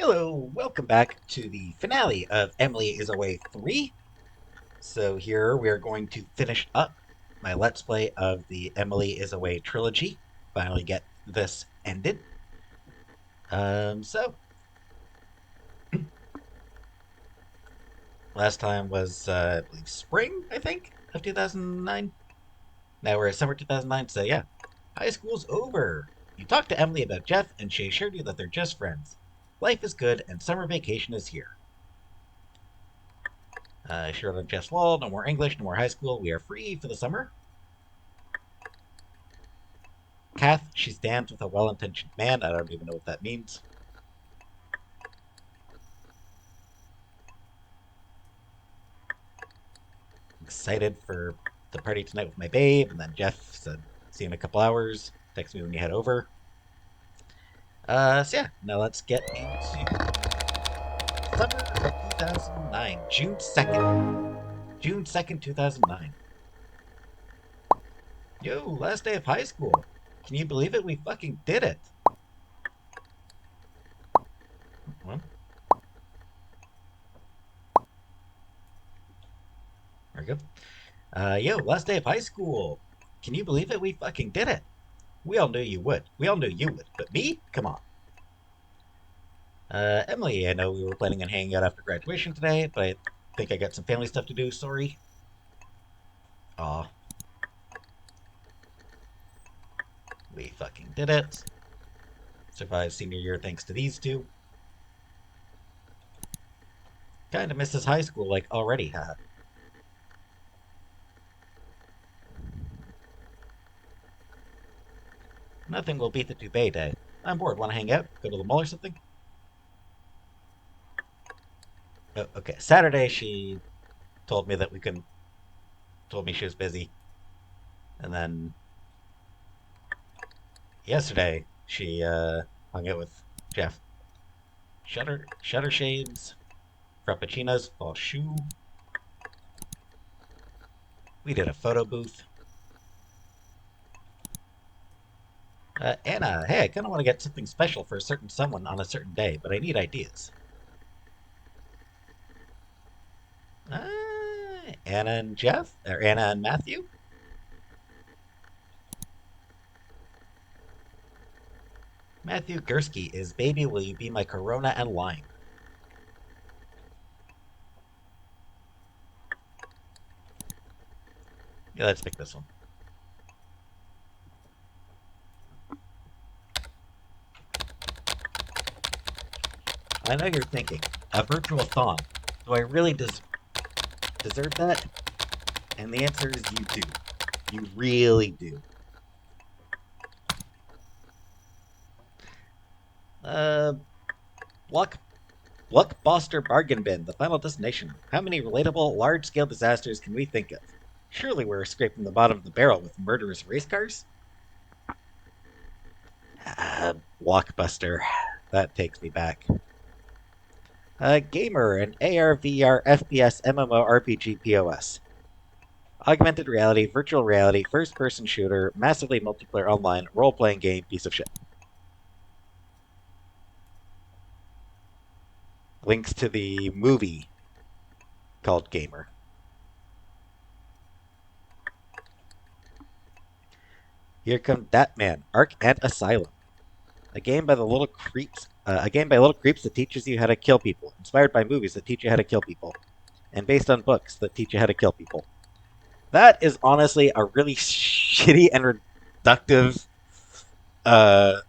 Hello, welcome back to the finale of Emily is Away 3. So here we are going to finish up my Let's Play of the Emily is Away trilogy. Finally get this ended. So last time was, I believe, spring, I think, of 2009. Now we're at summer 2009, so yeah. High school's over. You talked to Emily about Jeff, and she assured you that they're just friends. Life is good, and summer vacation is here. Sure on Jeff's wall, no more English, no more high school. We are free for the summer. Kath, she stands with a well intentioned man. I don't even know what that means. Excited for the party tonight with my babe. And then Jeff said, see you in a couple hours. Text me when you head over. So yeah, now let's get into summer of 2009. June 2nd. June 2nd, 2009. Yo, last day of high school. Can you believe it? We fucking did it. Well, there we go. Yo, last day of high school. Can you believe it? We fucking did it. We all knew you would. We all knew you would. But me? Come on. Emily, I know we were planning on hanging out after graduation today, but I think I got some family stuff to do. Sorry. Aw, we fucking did it. Survived senior year thanks to these two. Kinda misses high school, like, already, haha. Nothing will beat the Dubay day. I'm bored. Wanna hang out? Go to the mall or something? Oh, okay. Saturday, she told me that we couldn't, told me she was busy. And then yesterday, she, hung out with Jeff. Shutter shades, frappuccinos, fall shoe. We did a photo booth. Anna, hey, I kind of want to get something special for a certain someone on a certain day, but I need ideas. Anna and Jeff? Or Anna and Matthew? Matthew Gursky is Baby Will You Be My Corona and Lime? Yeah, let's pick this one. I know you're thinking, a virtual thong. Do I really deserve that? And the answer is you do. You really do. Uh, Block Blockbuster Bargain Bin, the final destination. How many relatable, large-scale disasters can we think of? Surely we're scraping the bottom of the barrel with murderous race cars? Blockbuster. That takes me back. Gamer, an AR, VR, FPS, MMORPG, POS. Augmented reality, virtual reality, first person shooter, massively multiplayer online, role playing game, piece of shit. Links to the movie called Gamer. Here comes Datman, Ark and Asylum. A game by the little creeps. A game by little creeps that teaches you how to kill people, inspired by movies that teach you how to kill people, and based on books that teach you how to kill people. That is honestly a really shitty and reductive, uh,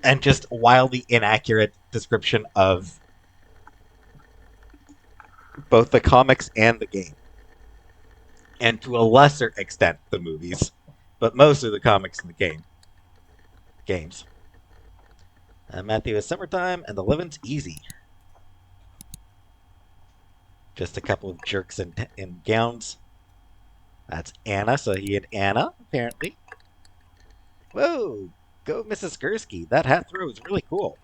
and just wildly inaccurate description of both the comics and the game, and to a lesser extent the movies, but mostly the comics and the games. Matthew is summertime, and the living's easy. Just a couple of jerks in gowns. That's Anna, so he and Anna, apparently. Whoa, go Mrs. Gursky. That hat throw is really cool.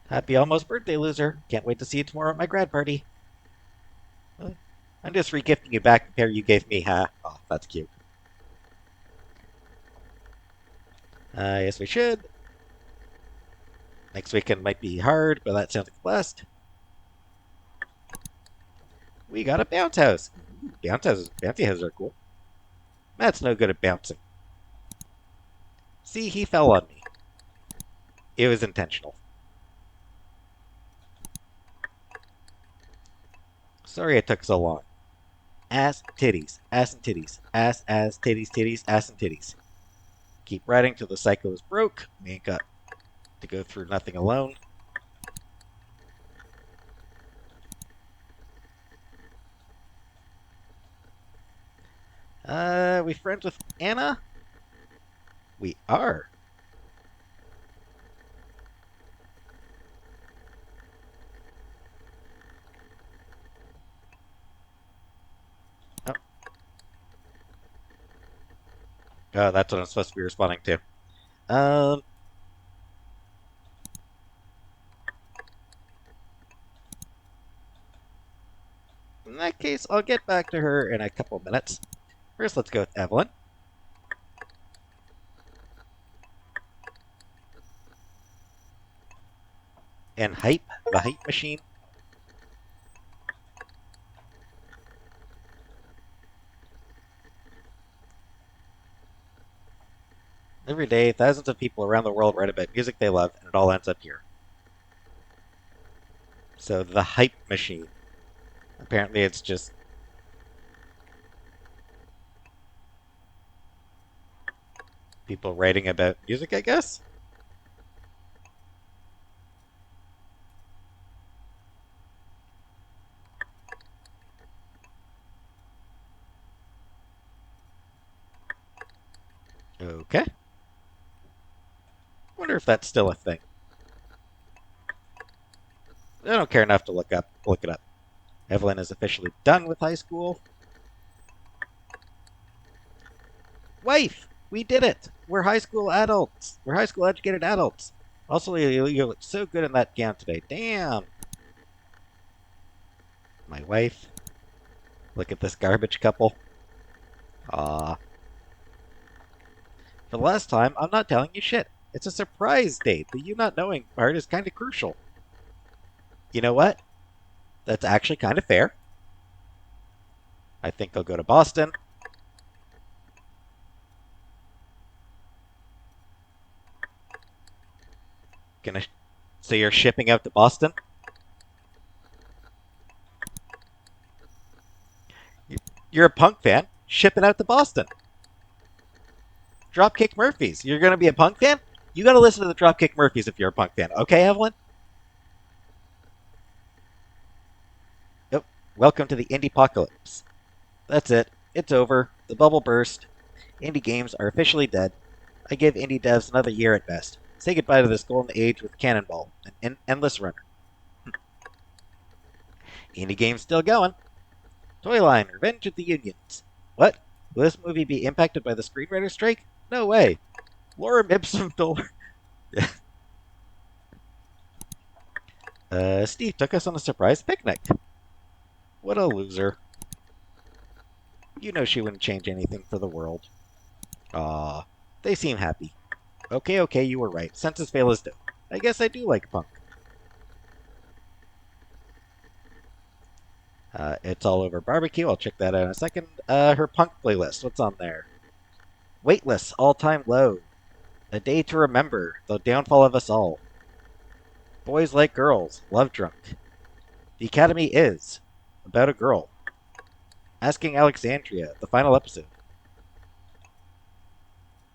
Happy almost birthday, loser. Can't wait to see you tomorrow at my grad party. I'm just regifting you back the pair you gave me, huh? Oh, that's cute. Yes, we should. Next weekend might be hard, but that sounds like a blast. We got a bounce house. Bouncy houses are cool. Matt's no good at bouncing. See, he fell on me. It was intentional. Sorry it took so long. Ass, titties, ass and titties, ass, titties, titties, ass and titties. Keep riding till the cycle is broke. We ain't got to go through nothing alone. We friends with Anna? We are. Oh, oh, that's what I'm supposed to be responding to. Um, in that case, I'll get back to her in a couple of minutes. First, let's go with Evelyn and Hype, the Hype machine. Every day, thousands of people around the world write about music they love, and it all ends up here. So, the Hype machine. Apparently, it's just people writing about music, I guess? Okay. Wonder if that's still a thing. I don't care enough to look it up. Evelyn is officially done with high school. Wife, we did it. We're high school adults. We're high school educated adults. Also, you look so good in that gown today. Damn. My wife. Look at this garbage couple. Aw. For the last time, I'm not telling you shit. It's a surprise date. The you not knowing part is kind of crucial. You know what? That's actually kind of fair. I think I'll go to Boston. Gonna. So you're shipping out to Boston? You're a punk fan. Shipping out to Boston. Dropkick Murphys. You're gonna be a punk fan? You gotta listen to the Dropkick Murphys if you're a punk fan. Okay, Evelyn? Yep. Welcome to the Indie Apocalypse. That's it. It's over. The bubble burst. Indie games are officially dead. I give indie devs another year at best. Say goodbye to this golden age with Cannonball, an endless runner. Indie games still going. Toyline, Revenge of the Unions. What? Will this movie be impacted by the screenwriter strike? No way. Lorem ipsum dolor. Steve took us on a surprise picnic. What a loser. You know she wouldn't change anything for the world. Aw, they seem happy. Okay, okay, you were right. Census fail is dope. I guess I do like punk. It's all over barbecue. I'll check that out in a second. Her punk playlist. What's on there? Weightless, all time low. A day to remember. The downfall of us all. Boys like girls. Love drunk. The Academy is about a girl. Asking Alexandria. The final episode.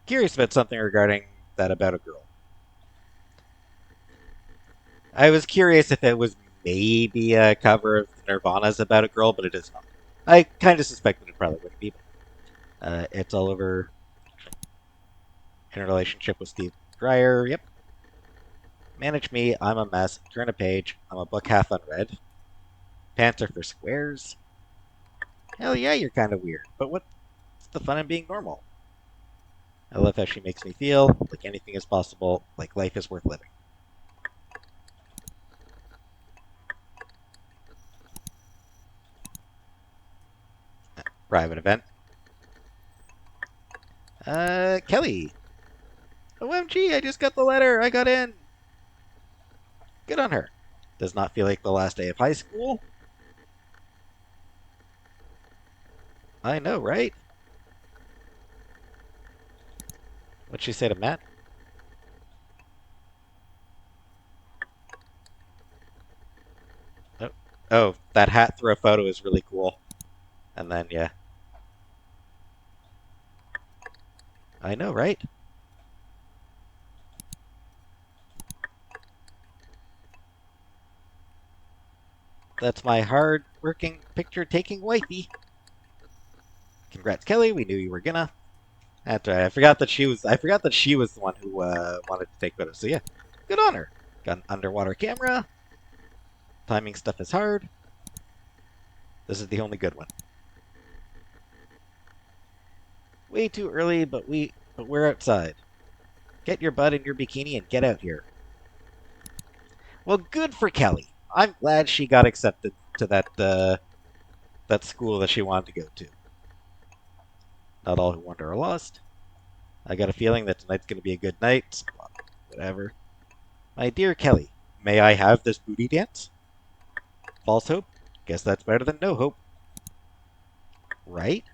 Curious about something regarding that about a girl. I was curious if it was maybe a cover of Nirvana's about a girl, but it is not. I kind of suspected it probably would be. It's all over in a relationship with Steve Dreyer. Yep. Manage me. I'm a mess. Turn a page. I'm a book half unread. Pants are for squares. Hell yeah, you're kind of weird. But what's the fun in being normal? I love how she makes me feel like anything is possible, like life is worth living. Private event. Kelly. OMG, I just got the letter. I got in. Good on her. Does not feel like the last day of high school. I know, right? What'd she say to Matt? Oh, oh, that hat through a photo is really cool. And then, yeah. I know, right? That's my hard-working, picture-taking wifey. Congrats, Kelly. We knew you were gonna. That's right. I forgot that she was. I forgot that she was the one who wanted to take photos. So yeah, good on her. Got an underwater camera. Timing stuff is hard. This is the only good one. Way too early, but we're outside. Get your butt in your bikini and get out here. Well, good for Kelly. I'm glad she got accepted to that school that she wanted to go to. Not all who wander are lost. I got a feeling that tonight's going to be a good night. Whatever. My dear Kelly, may I have this booty dance? False hope? Guess that's better than no hope. Right?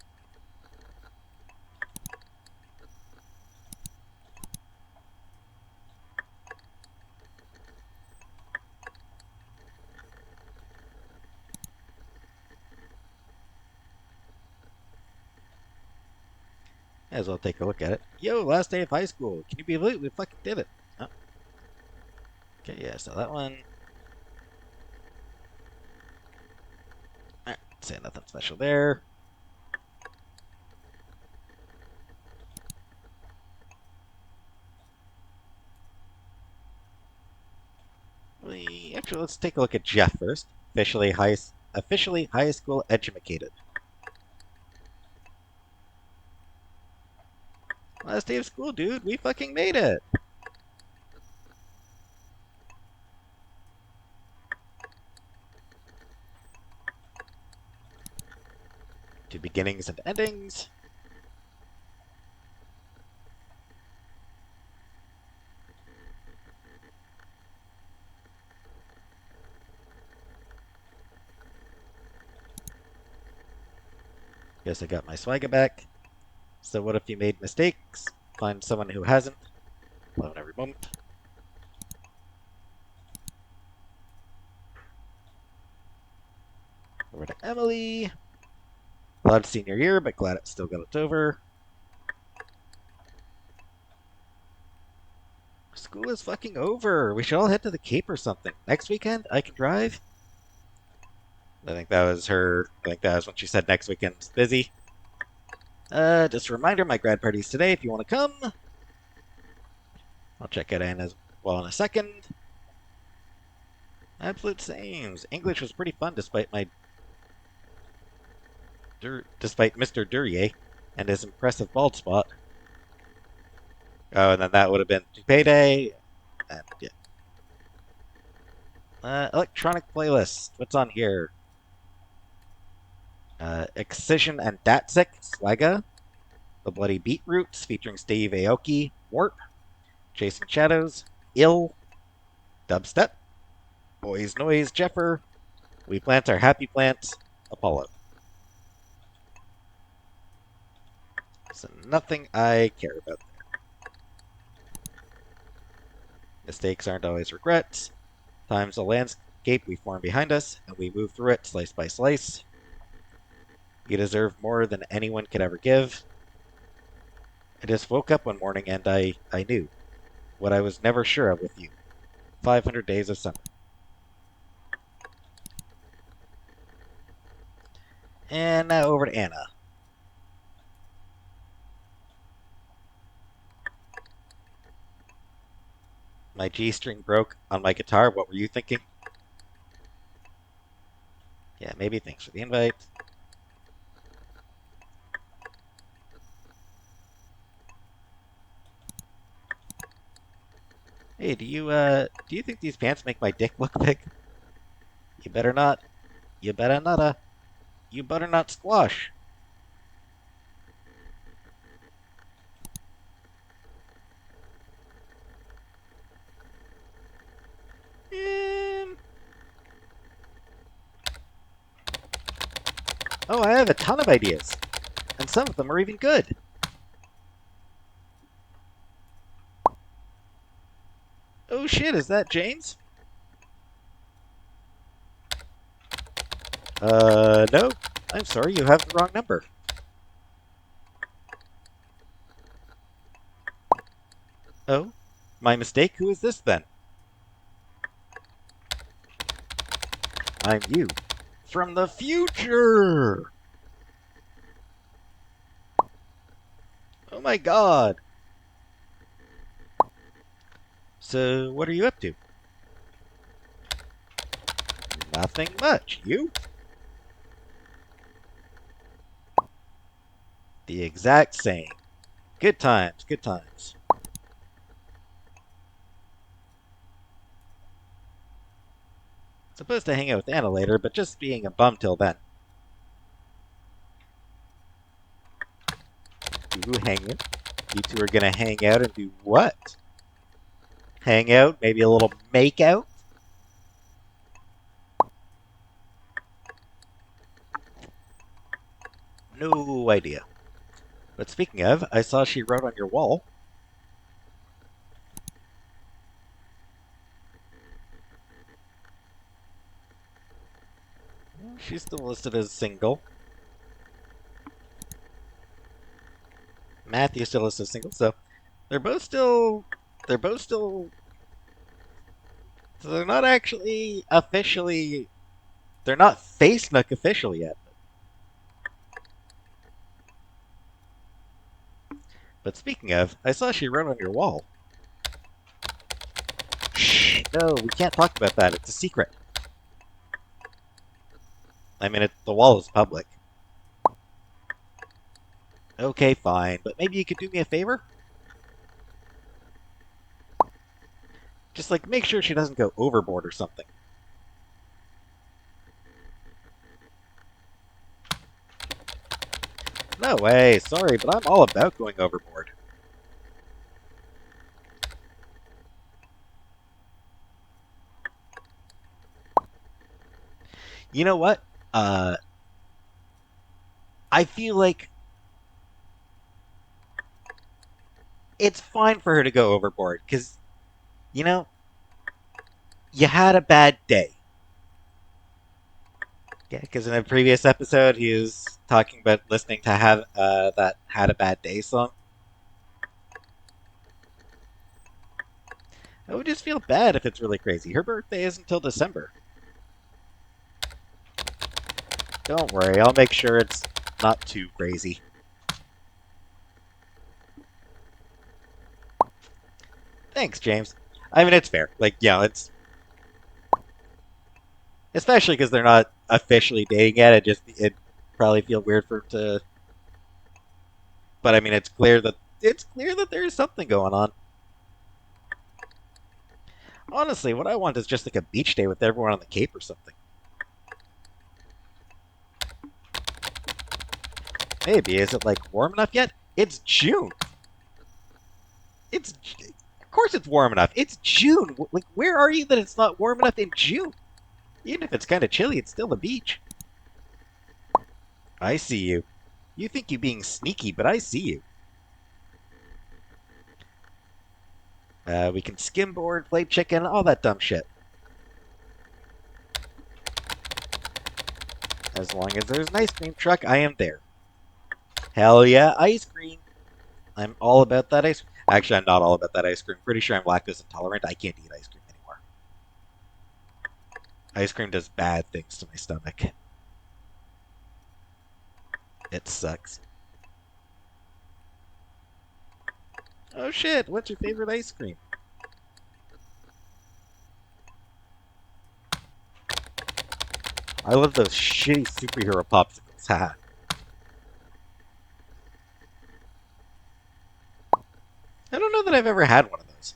May as well take a look at it. Yo, last day of high school. Can you believe it? We fucking did it. Oh. Okay, yeah, so that one. Alright, say nothing special there. Actually, let's take a look at Jeff first. Officially high school educated. Last day of school, dude. We fucking made it. To beginnings and endings. Guess I got my swagger back. So what if you made mistakes? Find someone who hasn't. Love in every moment. Over to Emily. Glad senior year, but glad it still got it over. School is fucking over. We should all head to the Cape or something. Next weekend, I can drive. I think that was her. I think that was when she said next weekend's busy. Just a reminder, my grad party's today if you want to come. I'll check it in as well in a second. Absolute sames. English was pretty fun despite Mr. Duryea and his impressive bald spot. Oh, and then that would have been payday. And yeah. Electronic playlist. What's on here? Excision and Datsik, Swagga. The Bloody Beetroots featuring Steve Aoki, Warp. Chasing Shadows, Ill. Dubstep. Boys Noise, Jeffer. We Plant Our Happy Plants, Apollo. So nothing I care about there. Mistakes aren't always regrets. Time's a landscape we form behind us, and we move through it slice by slice. You deserve more than anyone could ever give. I just woke up one morning and I knew what I was never sure of with you. 500 Days of Summer. And now over to Anna. My G string broke on my guitar. What were you thinking? Yeah, maybe. Thanks for the invite. Hey, do you think these pants make my dick look big? You better not. You better not squash. Oh, I have a ton of ideas, and some of them are even good. Oh shit, is that James? No. I'm sorry, you have the wrong number. Oh, my mistake? Who is this then? I'm you. From the future! Oh my god. So, what are you up to? Nothing much. You? The exact same. Good times, good times. Supposed to hang out with Anna later, but just being a bum till then. Ooh, hanging. You two are gonna hang out and do what? Hang out? Maybe a little make out? No idea. But speaking of, I saw she wrote on your wall. She's still listed as single. Matthew's still listed as single, so they're both still they're both still so they're not actually officially they're not face nook official yet. But speaking of, I saw she wrote on your wall. Shh, no, we can't talk about that. It's a secret. I mean, the wall is public. Okay, fine, but maybe you could do me a favor? Just like make sure she doesn't go overboard or something. No way, sorry, but I'm all about going overboard. You know what? Uh, I feel like it's fine for her to go overboard because, you know, you had a bad day. Yeah, because in a previous episode, he was talking about listening to have that "Had a Bad Day" song. I would just feel bad if it's really crazy. Her birthday isn't until December. Don't worry, I'll make sure it's not too crazy. Thanks, James. I mean, it's fair. Like, yeah, it's especially because they're not officially dating yet. It probably feel weird for him to. But I mean, it's clear that there is something going on. Honestly, what I want is just like a beach day with everyone on the Cape or something. Maybe. Is it like warm enough yet? It's June. It's of course it's warm enough. It's June. Like where are you that it's not warm enough in June? Even if it's kind of chilly, it's still the beach. I see you. You think you being sneaky, but I see you. We can skimboard, play chicken, all that dumb shit. As long as there's an ice cream truck, I am there. Hell yeah, ice cream. I'm all about that ice cream. Actually, I'm not all about that ice cream. Pretty sure I'm lactose intolerant. I can't eat ice cream anymore. Ice cream does bad things to my stomach. It sucks. Oh shit, what's your favorite ice cream? I love those shitty superhero popsicles. Ha. I don't know that I've ever had one of those.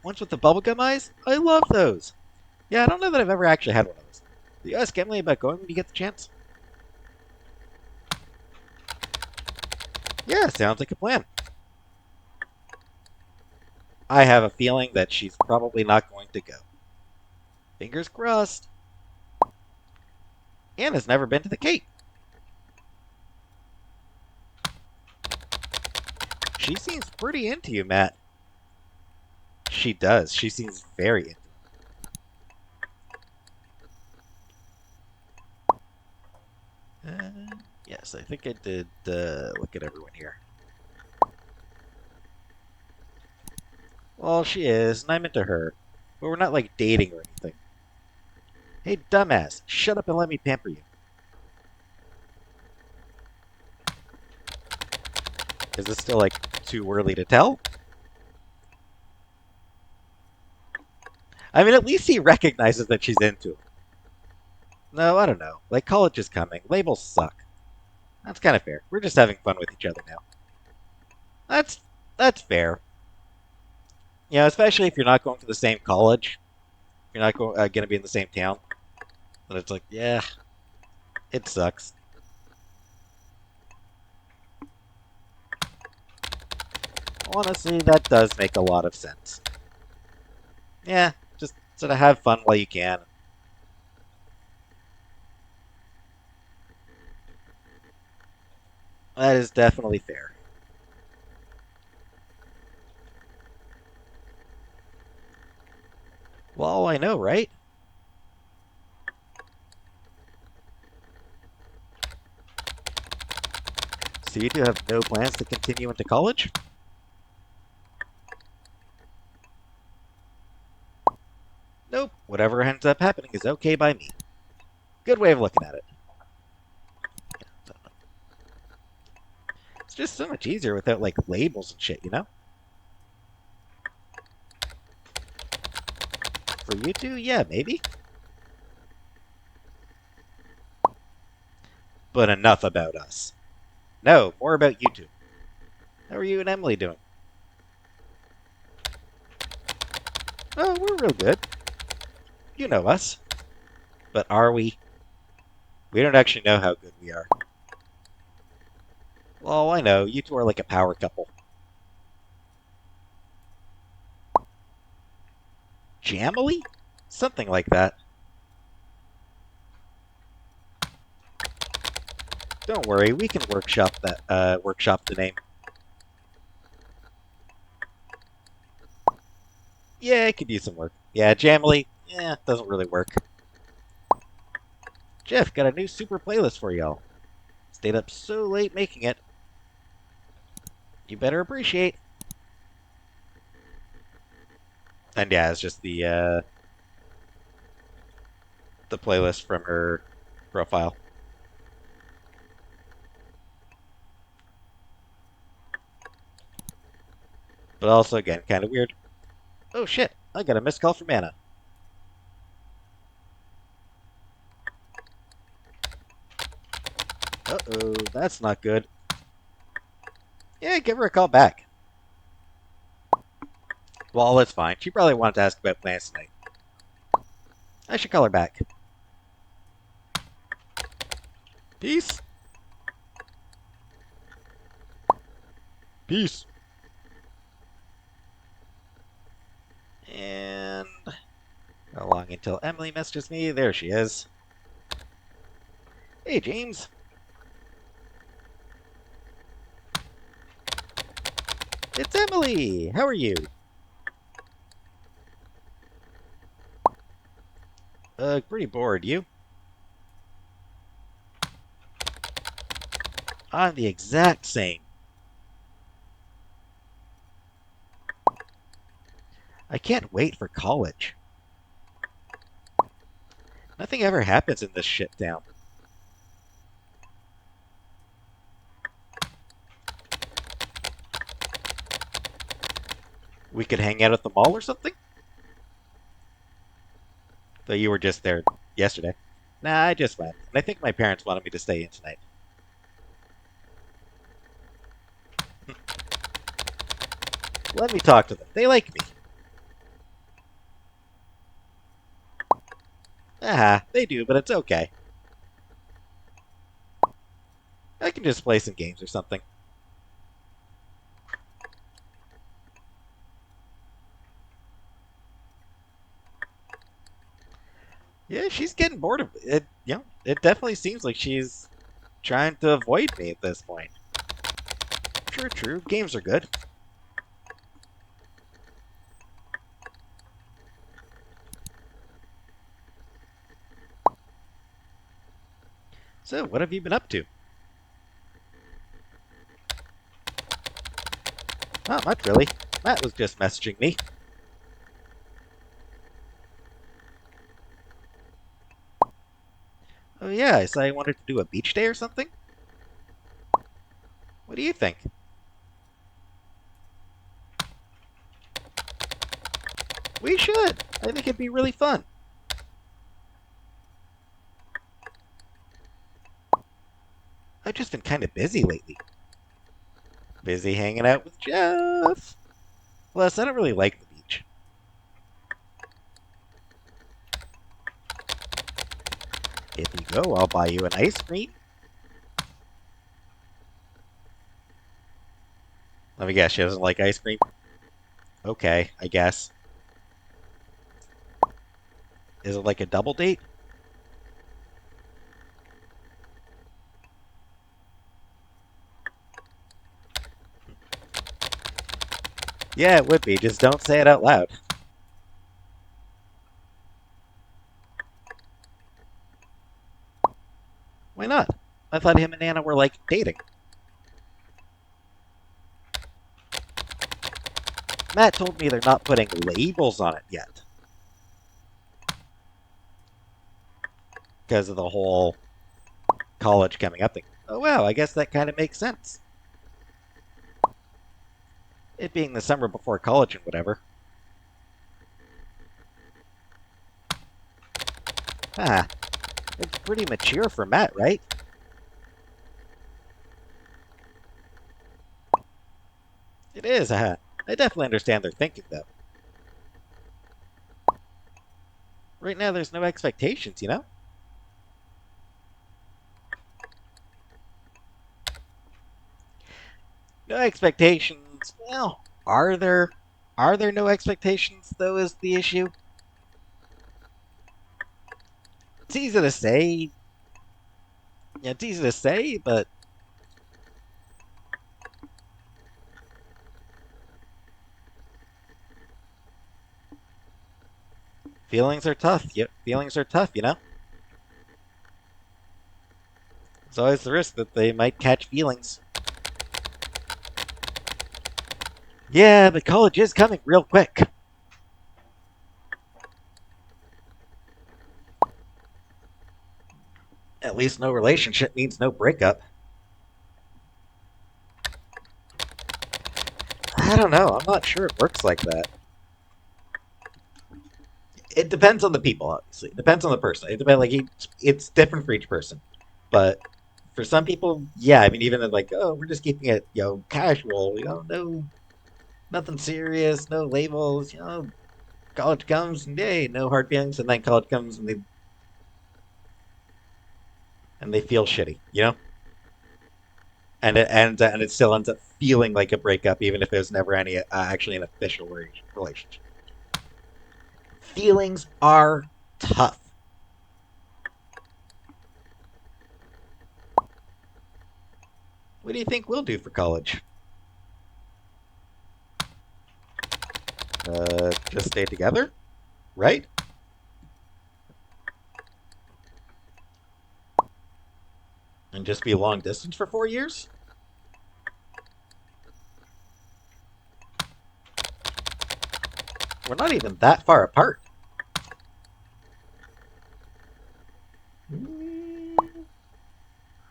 Ones with the bubblegum eyes? I love those. Yeah, I don't know that I've ever actually had one of those. Do you ask Emily about going when you get the chance? Yeah, sounds like a plan. I have a feeling that she's probably not going to go. Fingers crossed. Anna's never been to the Cape. She seems pretty into you, Matt. She does. She seems very into you. Yes, I think I did look at everyone here. Well, she is, and I'm into her. But we're not, like, dating or anything. Hey, dumbass, shut up and let me pamper you. Is this still, like, too early to tell? I mean, at least he recognizes that she's into him. No, I don't know. Like, college is coming. Labels suck. That's kind of fair. We're just having fun with each other now. That's fair. You know, especially if you're not going to the same college. You're not going to be in the same town. Then it's like, yeah, it sucks. Honestly, that does make a lot of sense. Yeah, just sort of have fun while you can. That is definitely fair. Well, I know, right? So you two have no plans to continue into college? Nope. Whatever ends up happening is okay by me. Good way of looking at it. It's just so much easier without, like, labels and shit, you know? For you two, yeah, maybe. But enough about us. No, more about you two. How are you and Emily doing? Oh, we're real good. You know us. But are we? We don't actually know how good we are. Well, I know. You two are like a power couple. Jamily? Something like that. Don't worry, we can workshop the name. Yeah, it could use some work. Yeah, Jamily, yeah, doesn't really work. Jeff, got a new super playlist for y'all. Stayed up so late making it. You better appreciate. And yeah, it's just the playlist from her profile. But also, again, kind of weird. Oh shit, I got a missed call from Anna. Uh-oh, that's not good. Yeah, give her a call back. Well, that's fine. She probably wanted to ask about plans tonight. I should call her back. Peace. Peace. And how long until Emily messages me? There she is. Hey, James. It's Emily. How are you? Pretty bored. You? I'm the exact same. I can't wait for college. Nothing ever happens in this shit town. We could hang out at the mall or something? Though you were just there yesterday. Nah, I just went. And I think my parents wanted me to stay in tonight. Let me talk to them. They like me. Ah, they do, but it's okay. I can just play some games or something. Yeah, she's getting bored of it. You know, it definitely seems like she's trying to avoid me at this point. True, true. Games are good. So, what have you been up to? Not much, really. Matt was just messaging me. Oh yeah, I said I wanted to do a beach day or something. What do you think? We should. I think it'd be really fun. I've just been kind of busy lately. Busy hanging out with Jeff. Plus, I don't really like the beach. If you go, I'll buy you an ice cream. Let me guess, she doesn't like ice cream? Okay, I guess. Is it like a double date? Yeah, it would be. Just don't say it out loud. Why not? I thought him and Anna were like dating. Matt told me they're not putting labels on it yet. Because of the whole college coming up thing. Oh, wow, I guess that kind of makes sense. It being the summer before college and whatever. Ah, it's pretty mature for Matt, right? It is, I definitely understand their thinking, though. Right now, there's no expectations, you know? No expectations. Well, are there no expectations, though, is the issue? It's easy to say. Yeah, it's easy to say, but feelings are tough. Yeah, feelings are tough, you know? There's always the risk that they might catch feelings. Yeah, but college is coming real quick. At least no relationship means no breakup. I don't know. I'm not sure it works like that. It depends on the people, obviously. It depends on the person. It depends. It's different for each person. But for some people, yeah. I mean, even like, oh, we're just keeping it, casual. No, nothing serious, no labels. College comes and yay, no hard feelings, and then college comes and they feel shitty. And it still ends up feeling like a breakup, even if there's never any actually an official relationship. Feelings are tough. What do you think we'll do for college? Just stay together, right? And just be long distance for 4 years? We're not even that far apart.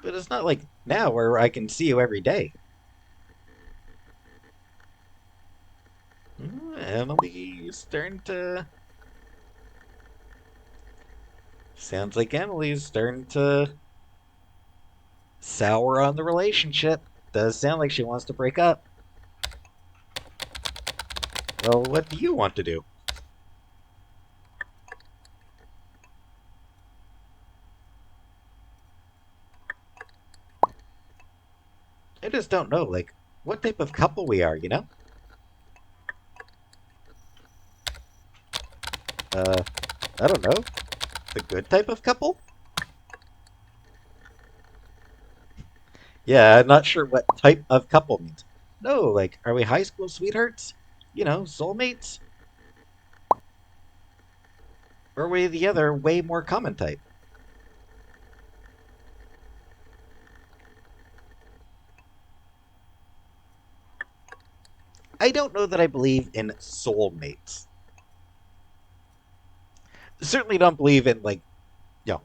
But it's not like now where I can see you every day. Emily's starting to. Sounds like Emily's starting to sour on the relationship. Does sound like she wants to break up. Well, what do you want to do? I just don't know, like, what type of couple we are, you know? Uh, I don't know. The good type of couple? Yeah, I'm not sure what type of couple means. No, like, are we high school sweethearts? You know, soulmates? Or are we the other, way more common type? I don't know that I believe in soulmates. Certainly don't believe in, like,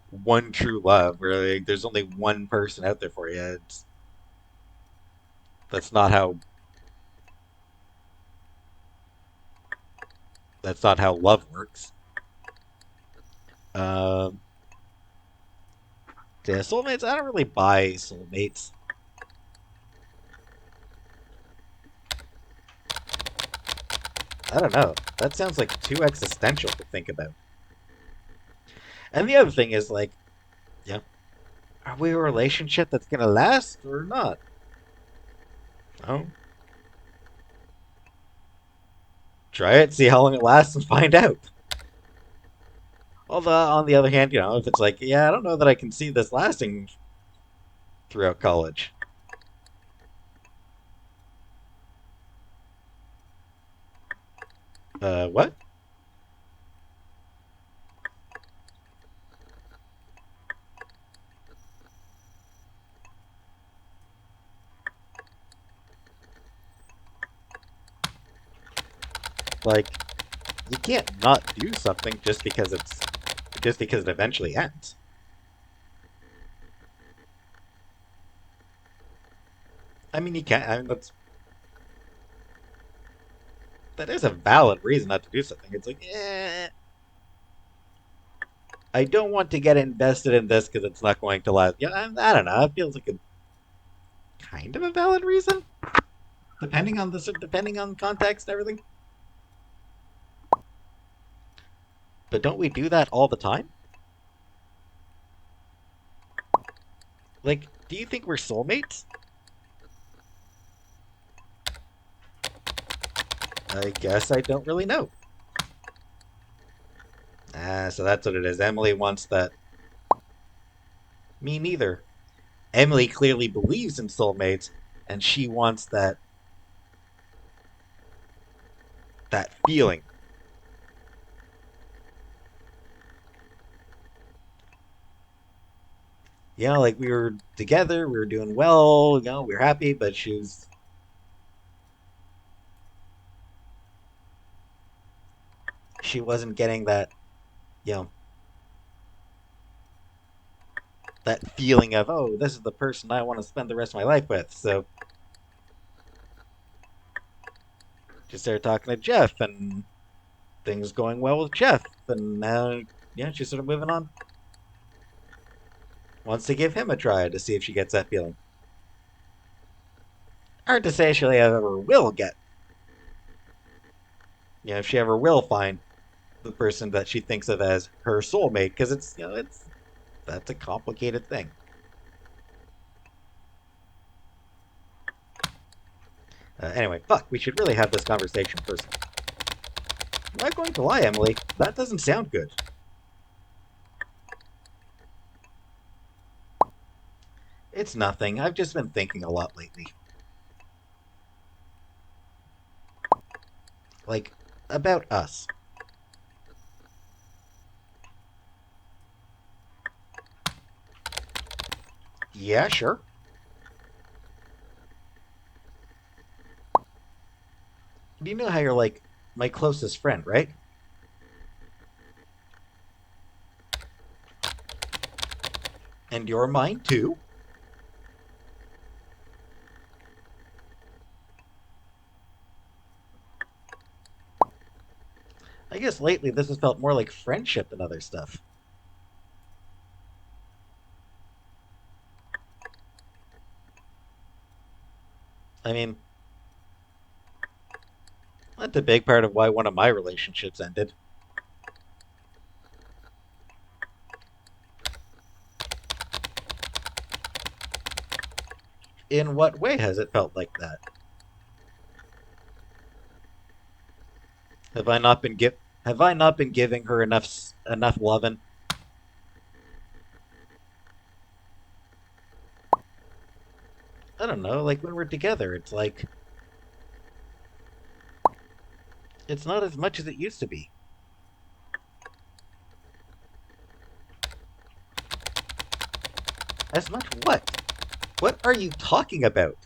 one true love where like, there's only one person out there for you. That's not how that's not how love works. Um, yeah, soulmates. I don't really buy soulmates. I don't know. That sounds like too existential to think about. And the other thing is like, yeah, are we a relationship that's gonna last or not? Oh, try it, see how long it lasts, and find out. Although on the other hand, if it's like, yeah, I don't know that I can see this lasting throughout college. What? Like, you can't not do something just because it eventually ends. I mean, you can't. I mean, that is a valid reason not to do something. It's like, I don't want to get invested in this because it's not going to last. Yeah, I don't know. It feels like a kind of a valid reason, depending on context and everything. But don't we do that all the time? Like, do you think we're soulmates? I guess I don't really know. So that's what it is. Emily wants that. Me neither. Emily clearly believes in soulmates, and she wants that feeling. Like we were together, we were doing well, we were happy, but she wasn't getting you know, that feeling of, oh, this is the person I want to spend the rest of my life with. So she started talking to Jeff, and things going well with Jeff, and now, she's sort of moving on. Wants to give him a try to see if she gets that feeling. Hard to say if she ever will get. If she ever will find the person that she thinks of as her soulmate, because it's that's a complicated thing. Anyway, fuck, we should really have this conversation first. I'm not going to lie, Emily. That doesn't sound good. It's nothing. I've just been thinking a lot lately. Like, about us. Yeah, sure. You know how you're like my closest friend, right? And you're mine too. I guess lately this has felt more like friendship than other stuff. I mean, that's a big part of why one of my relationships ended. In what way has it felt like that? Have I not been give Have I not been giving her enough loving? I don't know. Like when we're together, it's like It's not as much as it used to be. As much what? What are you talking about?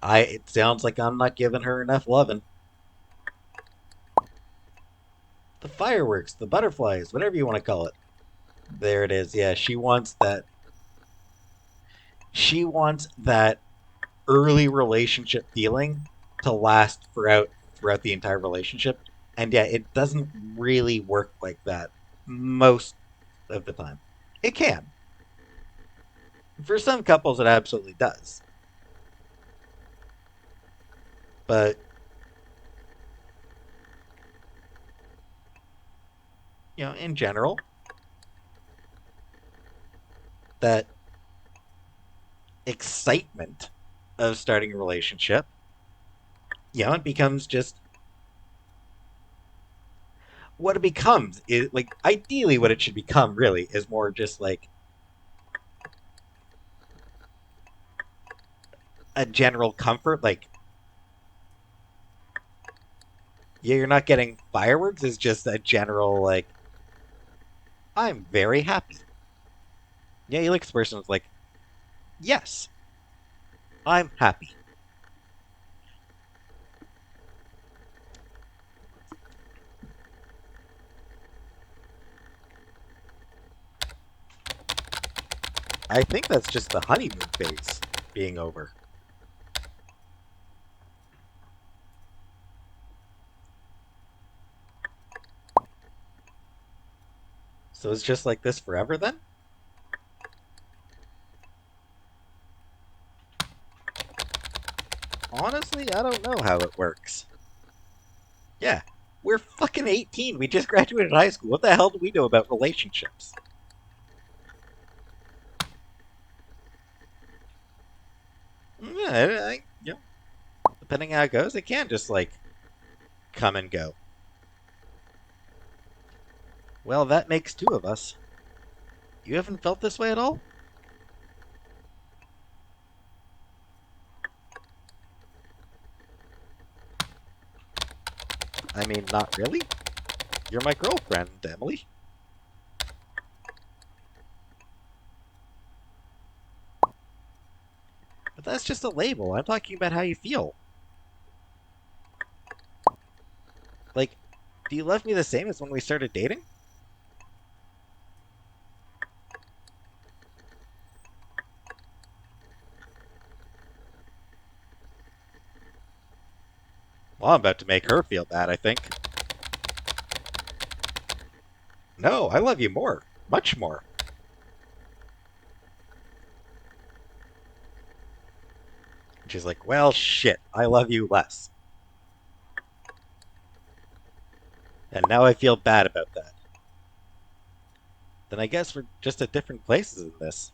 It sounds like I'm not giving her enough loving. The fireworks, the butterflies, whatever you want to call it. There it is. Yeah, she wants that early relationship feeling to last throughout the entire relationship. And yeah, it doesn't really work like that most of the time. It can. For some couples it absolutely does. But, in general, that excitement of starting a relationship, it becomes just what it becomes is like ideally what it should become really is more just like a general comfort. Like, yeah, you're not getting fireworks, it's just a general like, I'm very happy. Yeah, you look at this person it's like, yes, I'm happy. I think that's just the honeymoon phase being over. So it's just like this forever then? Honestly, I don't know how it works. Yeah, we're fucking 18. We just graduated high school. What the hell do we know about relationships? Yeah, depending how it goes, it can just like come and go. Well, that makes two of us. You haven't felt this way at all? I mean, not really. You're my girlfriend, Emily. But that's just a label. I'm talking about how you feel. Like, do you love me the same as when we started dating? Well, I'm about to make her feel bad, I think. No, I love you more. Much more. And she's like, well, shit, I love you less. And now I feel bad about that. Then I guess we're just at different places in this.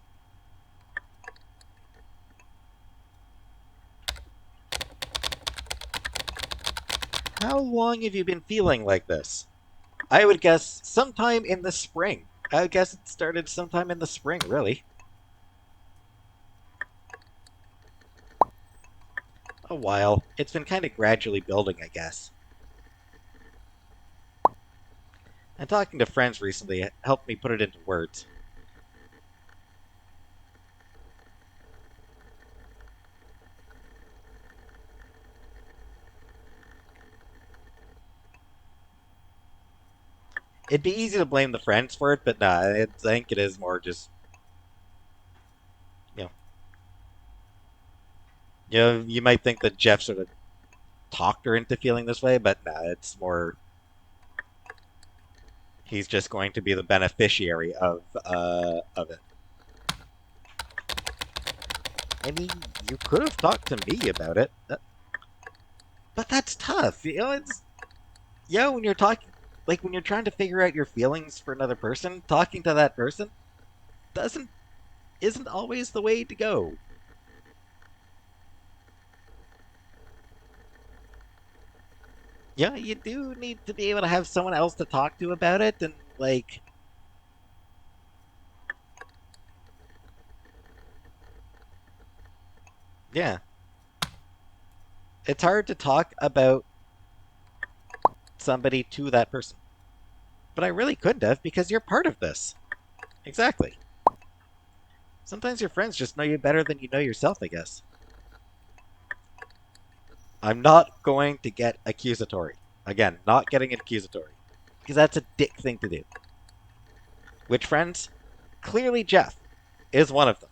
How long have you been feeling like this? I would guess sometime in the spring. I would guess it started sometime in the spring, really. A while. It's been kind of gradually building, I guess. And talking to friends recently helped me put it into words. It'd be easy to blame the friends for it, but nah, I think it is more just, you know, you might think that Jeff sort of talked her into feeling this way, but nah, it's more he's just going to be the beneficiary of it. I mean, you could have talked to me about it, but that's tough. It's when you're talking, like when you're trying to figure out your feelings for another person, talking to that person doesn't isn't always the way to go. Yeah, you do need to be able to have someone else to talk to about it, and like, yeah, It's hard to talk about somebody to that person. But I really couldn't have because you're part of this. Exactly. Sometimes your friends just know you better than you know yourself, I guess. I'm not going to get accusatory. Again, not getting accusatory. Because that's a dick thing to do. Which friends? Clearly Jeff is one of them.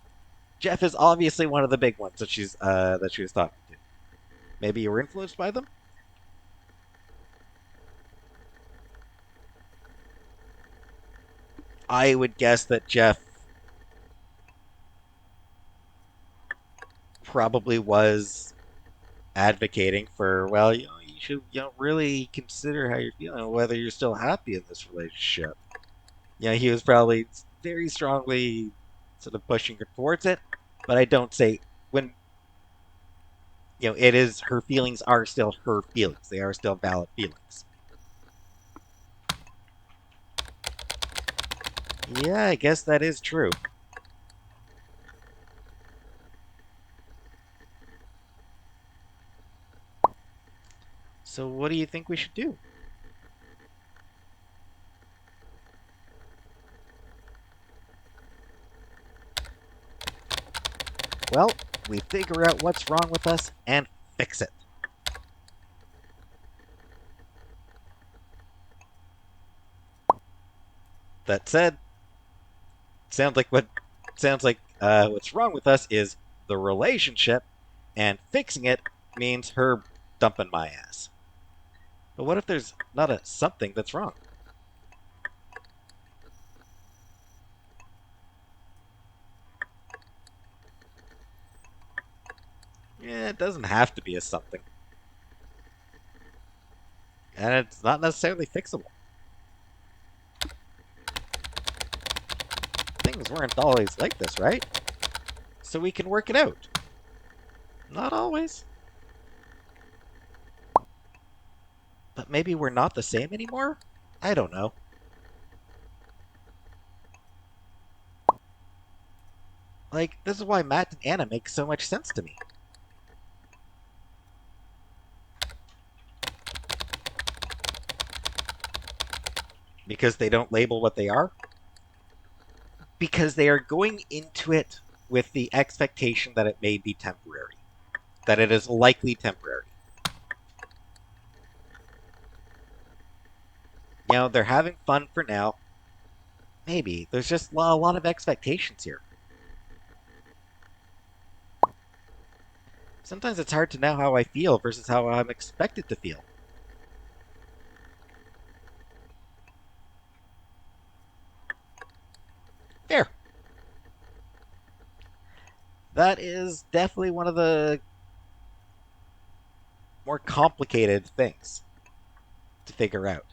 Jeff is obviously one of the big ones that she was talking to. Maybe you were influenced by them? I would guess that Jeff probably was advocating for, well, you should, really consider how you're feeling, whether you're still happy in this relationship. He was probably very strongly sort of pushing her towards it, but I don't say when, it is her feelings are still her feelings. They are still valid feelings. Yeah, I guess that is true. So what do you think we should do? Well, we figure out what's wrong with us and fix it. That said, sounds like what's wrong with us is the relationship, and fixing it means her dumping my ass. But what if there's not a something that's wrong? Yeah, it doesn't have to be a something, and it's not necessarily fixable. Things weren't always like this, right? So we can work it out. Not always. But maybe we're not the same anymore? I don't know. Like, this is why Matt and Anna make so much sense to me. Because they don't label what they are? Because they are going into it with the expectation that it may be temporary, that it is likely temporary. They're having fun for now. Maybe. There's just a lot of expectations here. Sometimes it's hard to know how I feel versus how I'm expected to feel. There. That is definitely one of the more complicated things to figure out.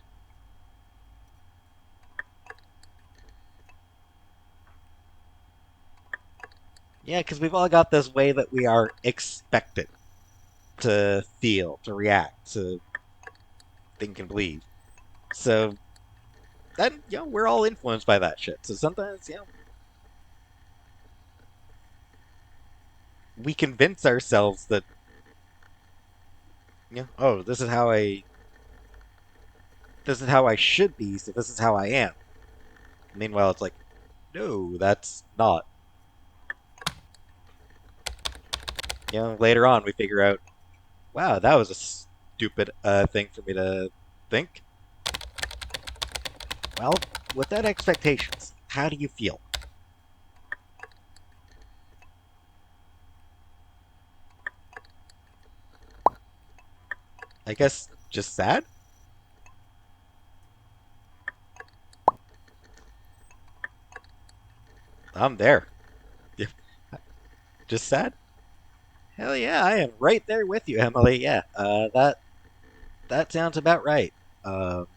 Yeah, because we've all got this way that we are expected to feel, to react, to think and believe. So then, we're all influenced by that shit. So sometimes, we convince ourselves that, oh, this is how I should be, so this is how I am. Meanwhile, it's like, no, that's not. Later on we figure out, wow, that was a stupid thing for me to think. Well, without expectations, how do you feel? I guess just sad? I'm there. Just sad? Hell yeah, I am right there with you, Emily. Yeah, that sounds about right. Um,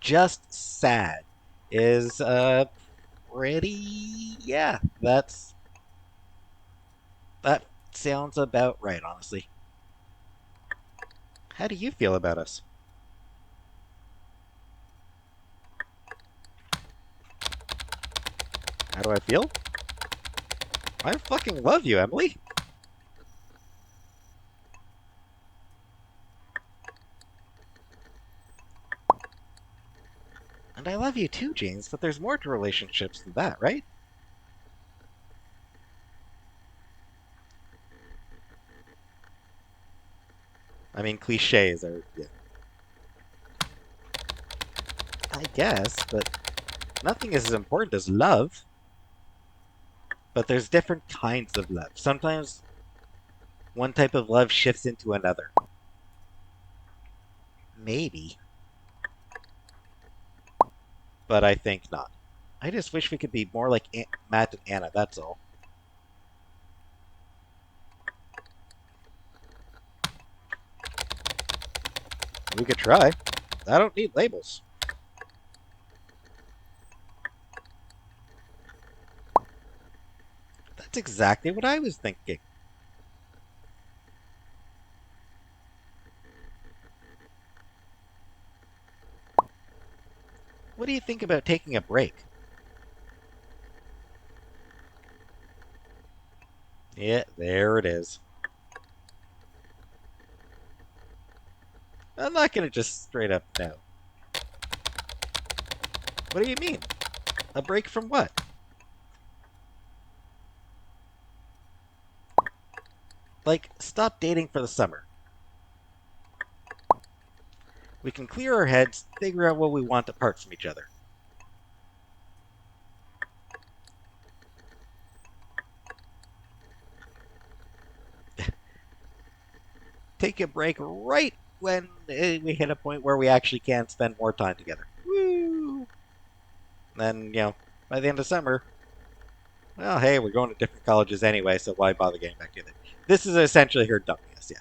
just sad is pretty. Yeah, that sounds about right, honestly. How do you feel about us? How do I feel? I fucking love you, Emily. And I love you too, James, but there's more to relationships than that, right? I mean, cliches are, yeah, I guess, but nothing is as important as love. But there's different kinds of love. Sometimes one type of love shifts into another. Maybe, but I think not. I just wish we could be more like Matt and Anna, that's all. We could try. I don't need labels. That's exactly what I was thinking. What do you think about taking a break? Yeah, there it is. I'm not gonna just straight up no. What do you mean? A break from what? Like, stop dating for the summer. We can clear our heads, figure out what we want apart from each other. Take a break right when we hit a point where we actually can spend more time together. Woo! Then, by the end of summer, well, hey, we're going to different colleges anyway, so why bother getting back together? This is essentially her dumping us, yeah.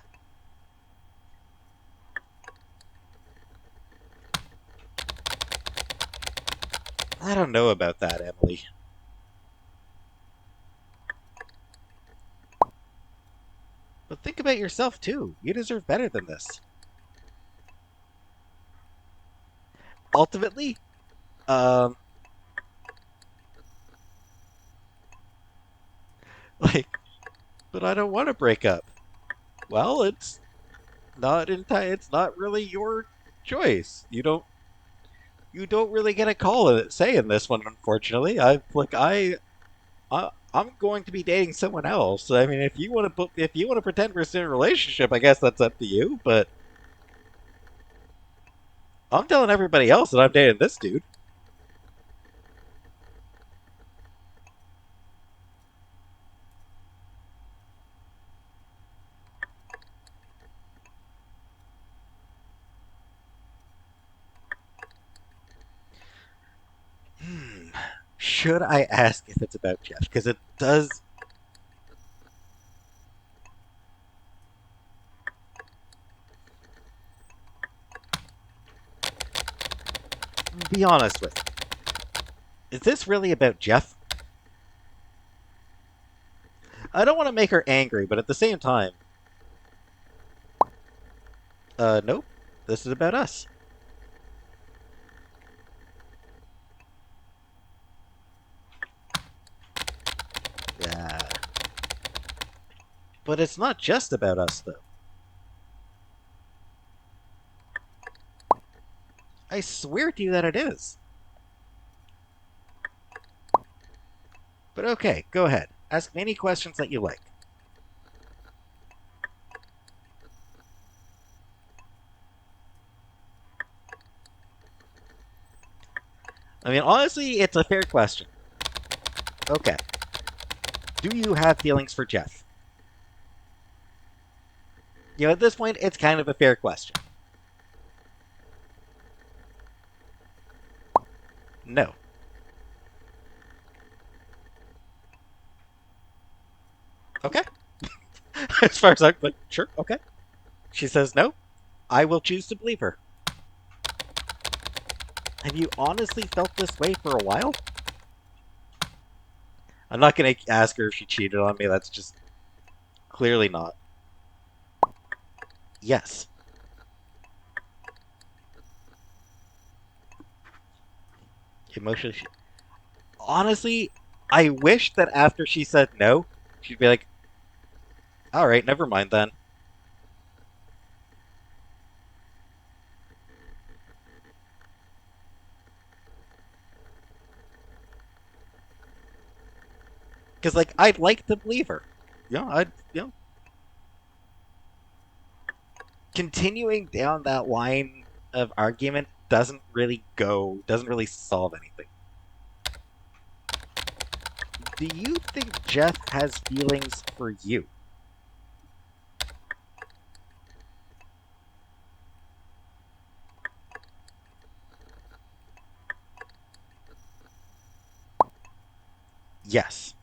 I don't know about that, Emily. But think about yourself, too. You deserve better than this. Ultimately, um, like, but I don't want to break up. Well, it's not really your choice. You don't really get a call in say in this one, unfortunately. I'm going to be dating someone else. I mean, if you want to pretend we're still in a relationship, I guess that's up to you. But I'm telling everybody else that I'm dating this dude. Hmm. Should I ask if it's about Jeff? Because it does. Be honest with me. Is this really about Jeff? I don't want to make her angry, but at the same time, nope. This is about us. Yeah. But it's not just about us, though. I swear to you that it is. But okay, go ahead. Ask me any questions that you like. I mean, honestly, it's a fair question. Okay. Do you have feelings for Jeff? At this point, it's kind of a fair question. No. Okay. As far as I'm like, sure, okay. She says no. I will choose to believe her. Have you honestly felt this way for a while? I'm not going to ask her if she cheated on me. That's just clearly not. Yes. Emotionally. Honestly, I wish that after she said no, she'd be like, all right, never mind then. Because, like, I'd like to believe her. Continuing down that line of argument doesn't really solve anything. Do you think Jeff has feelings for you? Yes.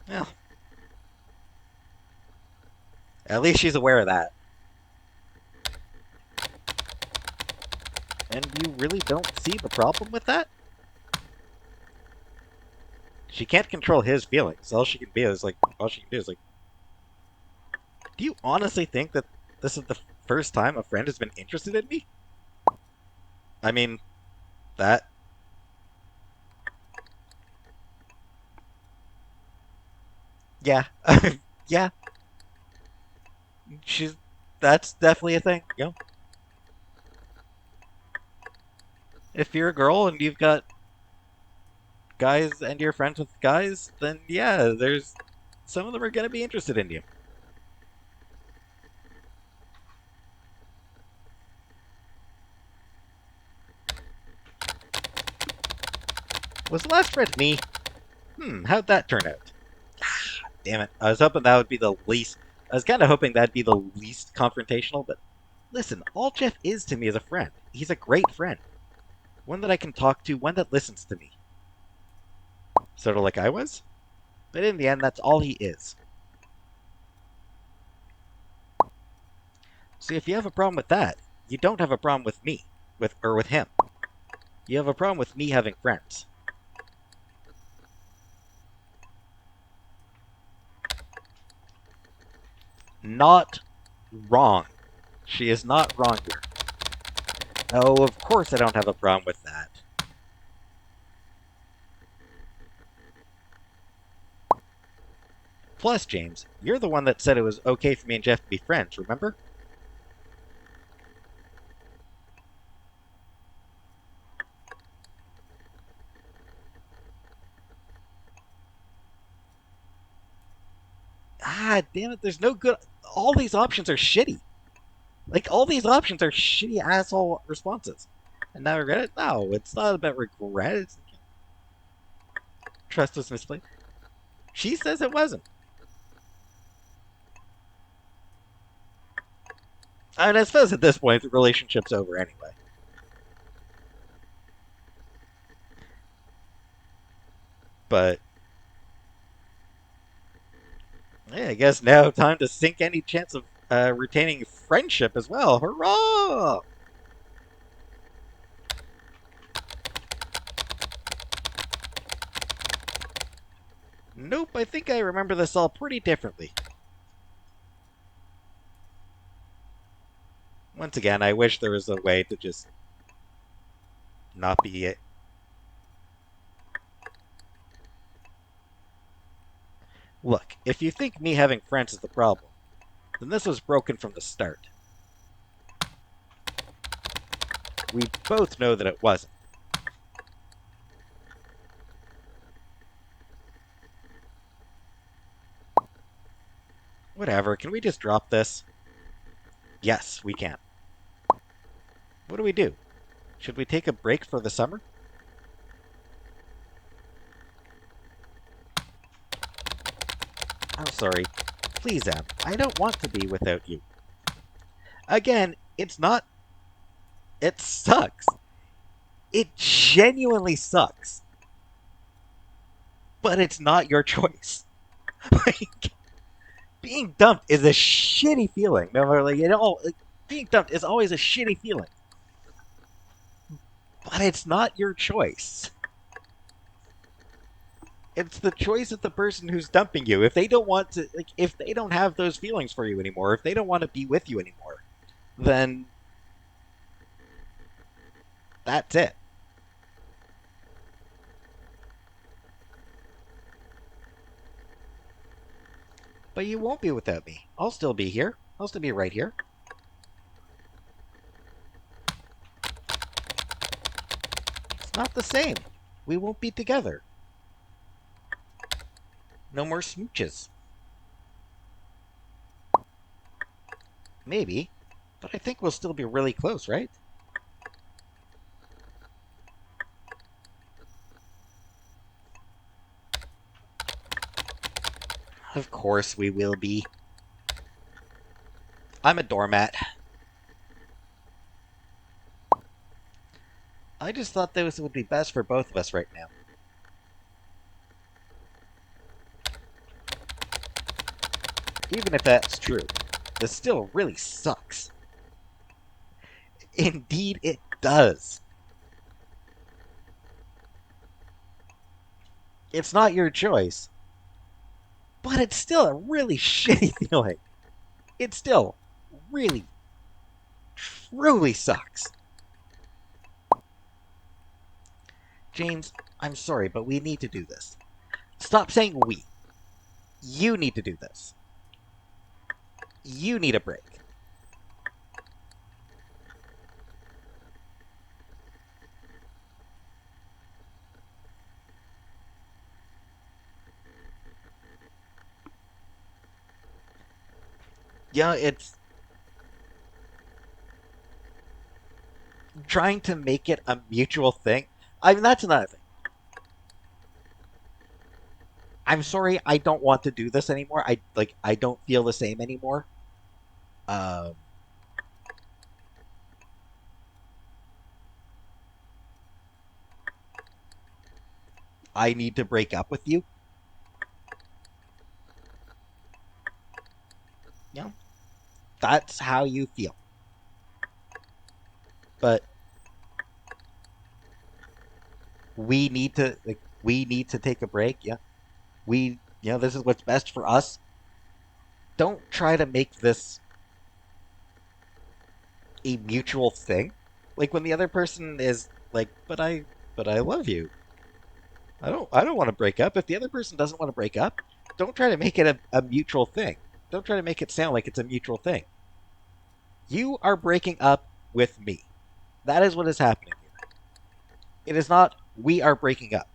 Well, at least she's aware of that. And you really don't see the problem with that? She can't control his feelings. All she can do is like, do you honestly think that this is the first time a friend has been interested in me? I mean, that, yeah. Yeah, she's, that's definitely a thing. If you're a girl and you've got guys and you're friends with guys, then yeah, there's some of them are going to be interested in you. Was the last friend me? How'd that turn out? Damn it. I was hoping that would be the least. I was kind of hoping that'd be the least confrontational, but listen, all Jeff is to me is a friend. He's a great friend. One that I can talk to, one that listens to me. Sort of like I was. But in the end, that's all he is. See, if you have a problem with that, you don't have a problem with me, with him. You have a problem with me having friends. Not wrong. She is not wrong here. Oh, of course I don't have a problem with that. Plus, James, you're the one that said it was okay for me and Jeff to be friends, remember? Ah, damn it, there's no good. All these options are shitty. Like, all these options are shitty asshole responses. And now regret it? No, it's not about regret. It's trust was misplaced. She says it wasn't. I mean, I suppose at this point the relationship's over anyway. But yeah, I guess now time to sink any chance of retaining friendship as well. Hurrah! Nope, I think I remember this all pretty differently. Once again, I wish there was a way to just not be it. Look, if you think me having friends is the problem, then this was broken from the start. We both know that it wasn't. Whatever, can we just drop this? Yes, we can. What do we do? Should we take a break for the summer? I'm sorry. Please, Em, I don't want to be without you. Again, it's not. It sucks. It genuinely sucks. But it's not your choice. Like, being dumped is a shitty feeling. No matter, like, being dumped is always a shitty feeling. But it's not your choice. It's the choice of the person who's dumping you. If they don't want to, like, if they don't have those feelings for you anymore, if they don't want to be with you anymore, then That's it. But you won't be without me. I'll still be here. I'll still be right here. It's not the same. We won't be together. No more smooches. Maybe. But I think we'll still be really close, right? Of course we will be. I'm a doormat. I just thought this would be best for both of us right now. Even if that's true, this still really sucks. Indeed, it does. It's not your choice, but it's still a really shitty feeling. It still really, truly sucks. James, I'm sorry, but we need to do this. Stop saying we. You need to do this. You need a break. Yeah, it's trying to make it a mutual thing. I mean, that's another thing. I'm sorry, I don't want to do this anymore. I don't feel the same anymore. Um, I need to break up with you. You know, that's how you feel. But we need to take a break. Yeah, this is what's best for us. Don't try to make this a mutual thing. Like when the other person is like, but I love you. I don't want to break up. If the other person doesn't want to break up, don't try to make it a mutual thing. Don't try to make it sound like it's a mutual thing. You are breaking up with me. That is what is happening here. It is not we are breaking up.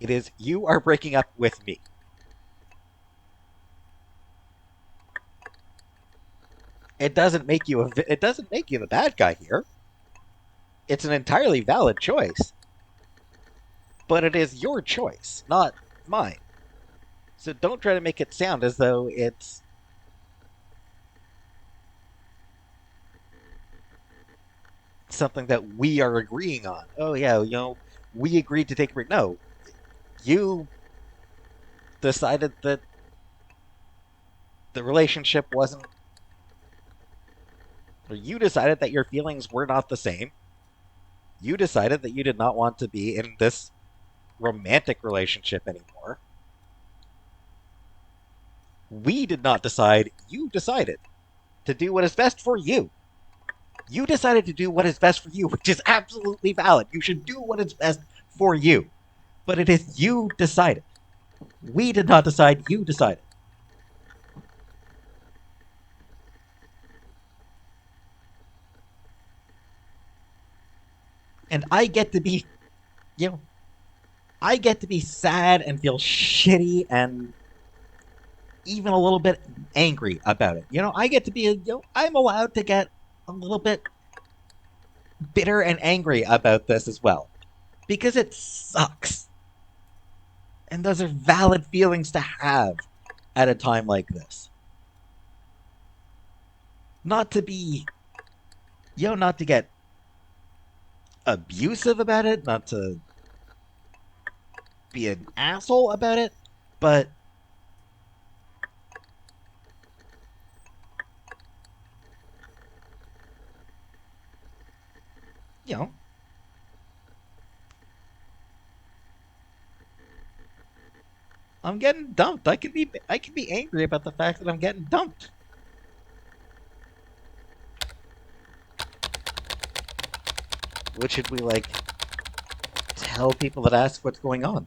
It is you are breaking up with me. It doesn't make you the bad guy here. It's an entirely valid choice, but it is your choice, not mine. So don't try to make it sound as though it's something that we are agreeing on. Oh yeah, we agreed to take a break. No, you decided that the relationship wasn't, or you decided that your feelings were not the same. You decided that you did not want to be in this romantic relationship anymore. We did not decide. You decided to do what is best for you. You decided to do what is best for you, which is absolutely valid. You should do what is best for you. But it is you decided. We did not decide. You decided. And I get to be, you know, I get to be sad and feel shitty and even a little bit angry about it. I get to be, I'm allowed to get a little bit bitter and angry about this as well because it sucks. And those are valid feelings to have at a time like this. Not to be, not to get abusive about it, not to be an asshole about it, but, you know, I'm getting dumped. I can be angry about the fact that I'm getting dumped. What should we like tell people that ask what's going on?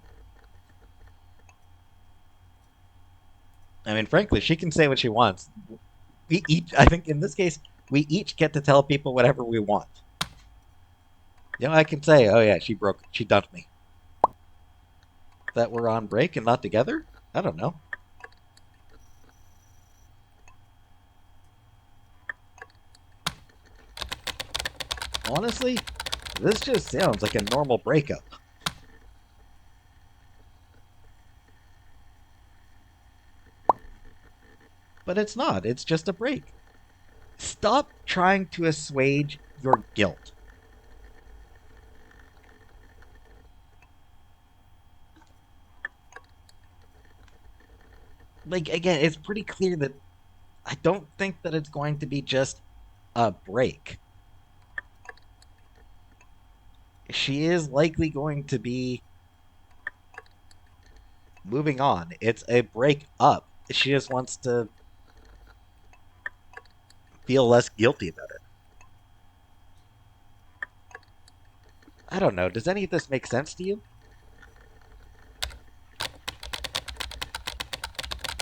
I mean, frankly, she can say what she wants. We each, I think, in this case, we each get to tell people whatever we want. You know, I can say, "Oh yeah, she dumped me." That we're on break and not together. I don't know. Honestly, this just sounds like a normal breakup. But it's not. It's just a break. Stop trying to assuage your guilt. Like, again, it's pretty clear that I don't think that it's going to be just a break. She is likely going to be moving on. It's a break up. She just wants to feel less guilty about it. I don't know. Does any of this make sense to you?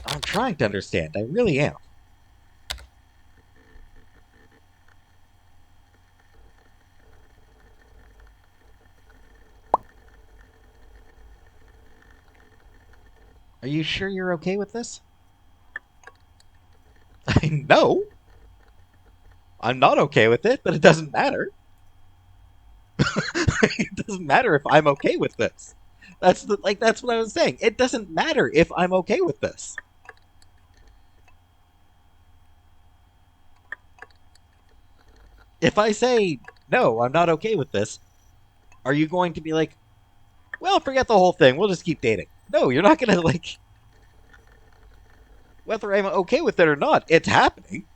I'm trying to understand. I really am. Are you sure you're okay with this? I know. I'm not okay with it, but it doesn't matter. It doesn't matter if I'm okay with this. That's what I was saying. It doesn't matter if I'm okay with this. If I say no, I'm not okay with this, are you going to be like, well, forget the whole thing. We'll just keep dating? No, you're not going to like whether I'm okay with it or not. It's happening.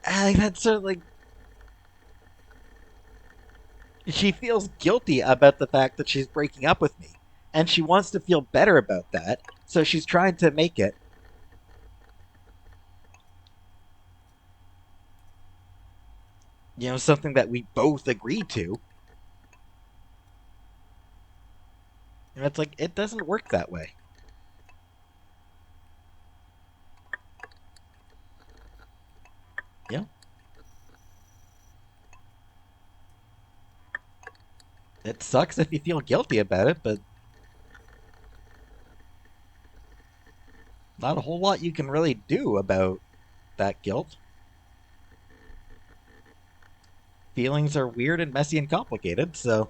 That's sort of like she feels guilty about the fact that she's breaking up with me, and she wants to feel better about that. So she's trying to make it, something that we both agreed to. And it's like it doesn't work that way. Yeah, it sucks if you feel guilty about it, but not a whole lot you can really do about that guilt. Feelings are weird and messy and complicated, so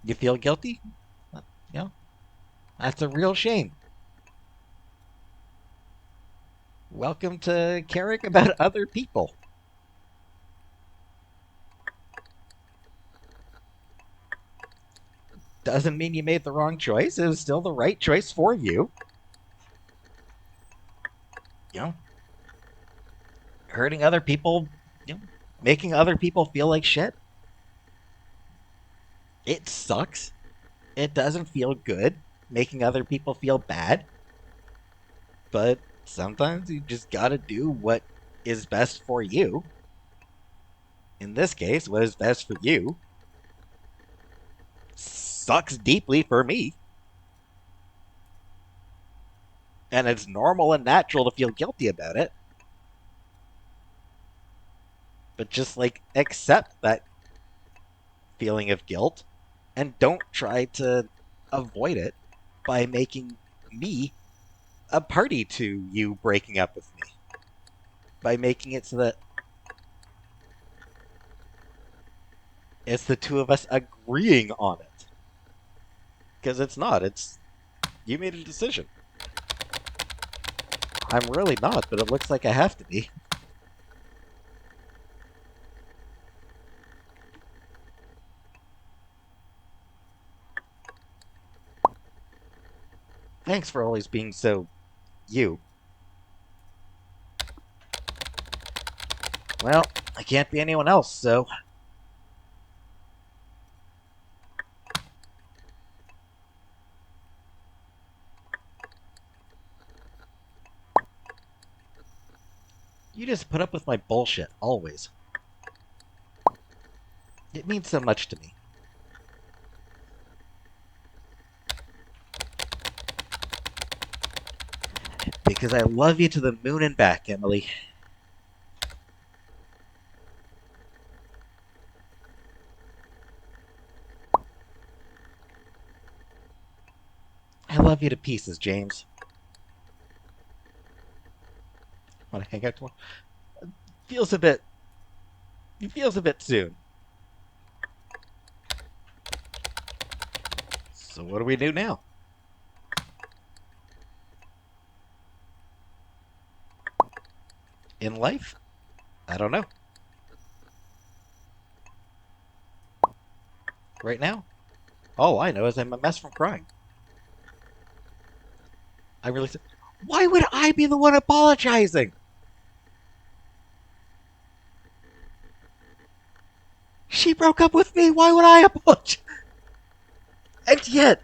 you feel guilty? Yeah, that's a real shame. Welcome to caring about other people. Doesn't mean you made the wrong choice. It was still the right choice for you. You know, hurting other people, you know, making other people feel like shit. It sucks. It doesn't feel good making other people feel bad, but sometimes you just gotta do what is best for you. In this case, what is best for you sucks deeply for me, and it's normal and natural to feel guilty about it, but just like accept that feeling of guilt and don't try to avoid it by making me a party to you breaking up with me, by making it so that it's the two of us agreeing on it. Because it's not. It's you made a decision. I'm really not, but it looks like I have to be. Thanks for always being so you. Well, I can't be anyone else, so you just put up with my bullshit, always. It means so much to me. Because I love you to the moon and back, Emily. I love you to pieces, James. Want to hang out tomorrow? Feels a bit. Feels a bit soon. So what do we do now? In life? I don't know. Right now? All I know is I'm a mess from crying. I really said, why would I be the one apologizing? She broke up with me. Why would I apologize? And yet,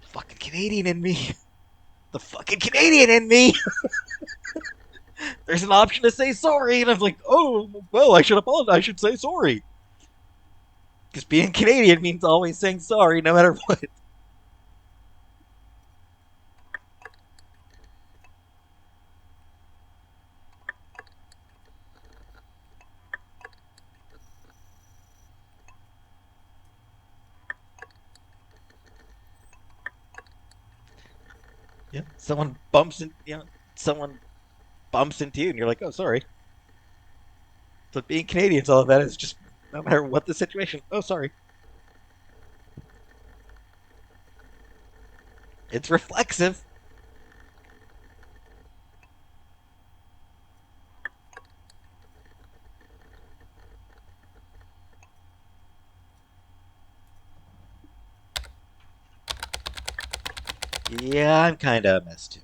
fucking Canadian in me. The fucking Canadian in me. There's an option to say sorry, and I'm like, oh, well, I should apologize. I should say sorry. Because being Canadian means always saying sorry, no matter what. Yeah, someone bumps into you, and you're like, oh, sorry. So being Canadian's all of that is just no matter what the situation. Oh, sorry. It's reflexive. Yeah, I'm kind of a mess too.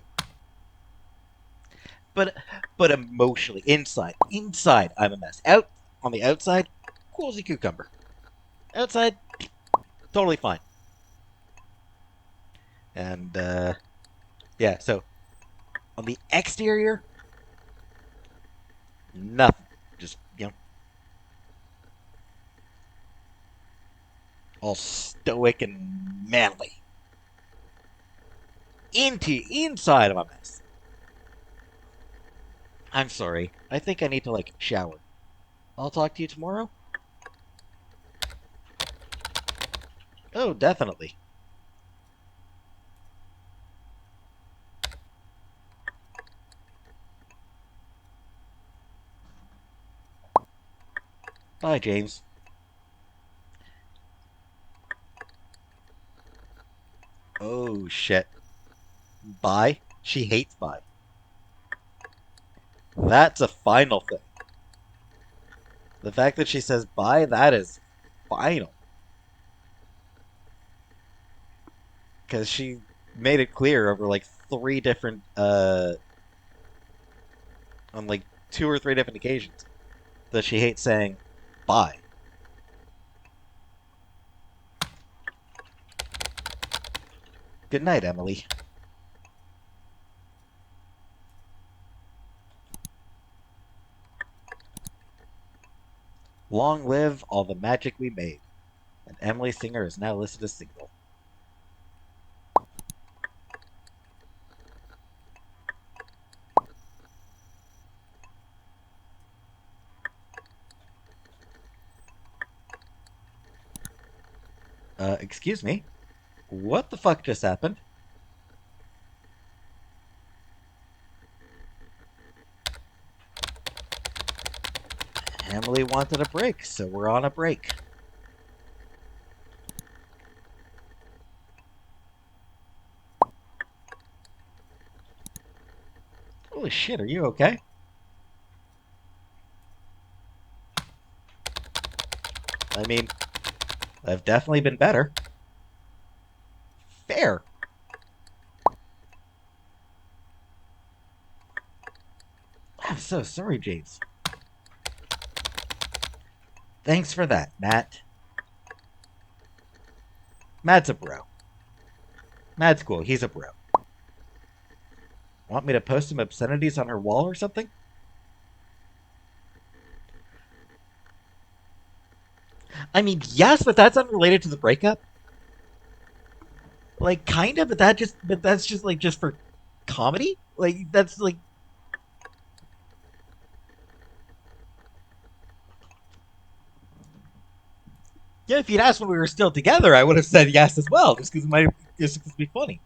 But but emotionally, inside, I'm a mess. Out on the outside, cool as a cucumber. Outside, totally fine. And yeah, so on the exterior, nothing. Just all stoic and manly. Inside, I'm a mess. I'm sorry. I think I need to like shower. I'll talk to you tomorrow. Oh, definitely. Bye, James. Oh shit. Bye. She hates bye. That's a final thing. The fact that she says bye, that is final. Because she made it clear over like three different, on like two or three different occasions that she hates saying bye. Good night, Emily. Long live all the magic we made. And Emily Singer is now listed as single. Excuse me? What the fuck just happened? Emily wanted a break, so we're on a break. Holy shit, are you okay? I mean, I've definitely been better. Fair. So sorry, James. Thanks for that, Matt. Matt's a bro. Matt's cool. He's a bro. Want me to post some obscenities on her wall or something? I mean, yes, but that's unrelated to the breakup. Like, kind of, but that's just like just for comedy. Like, that's like, yeah. If you'd asked when we were still together, I would have said yes as well, just because it'd be funny.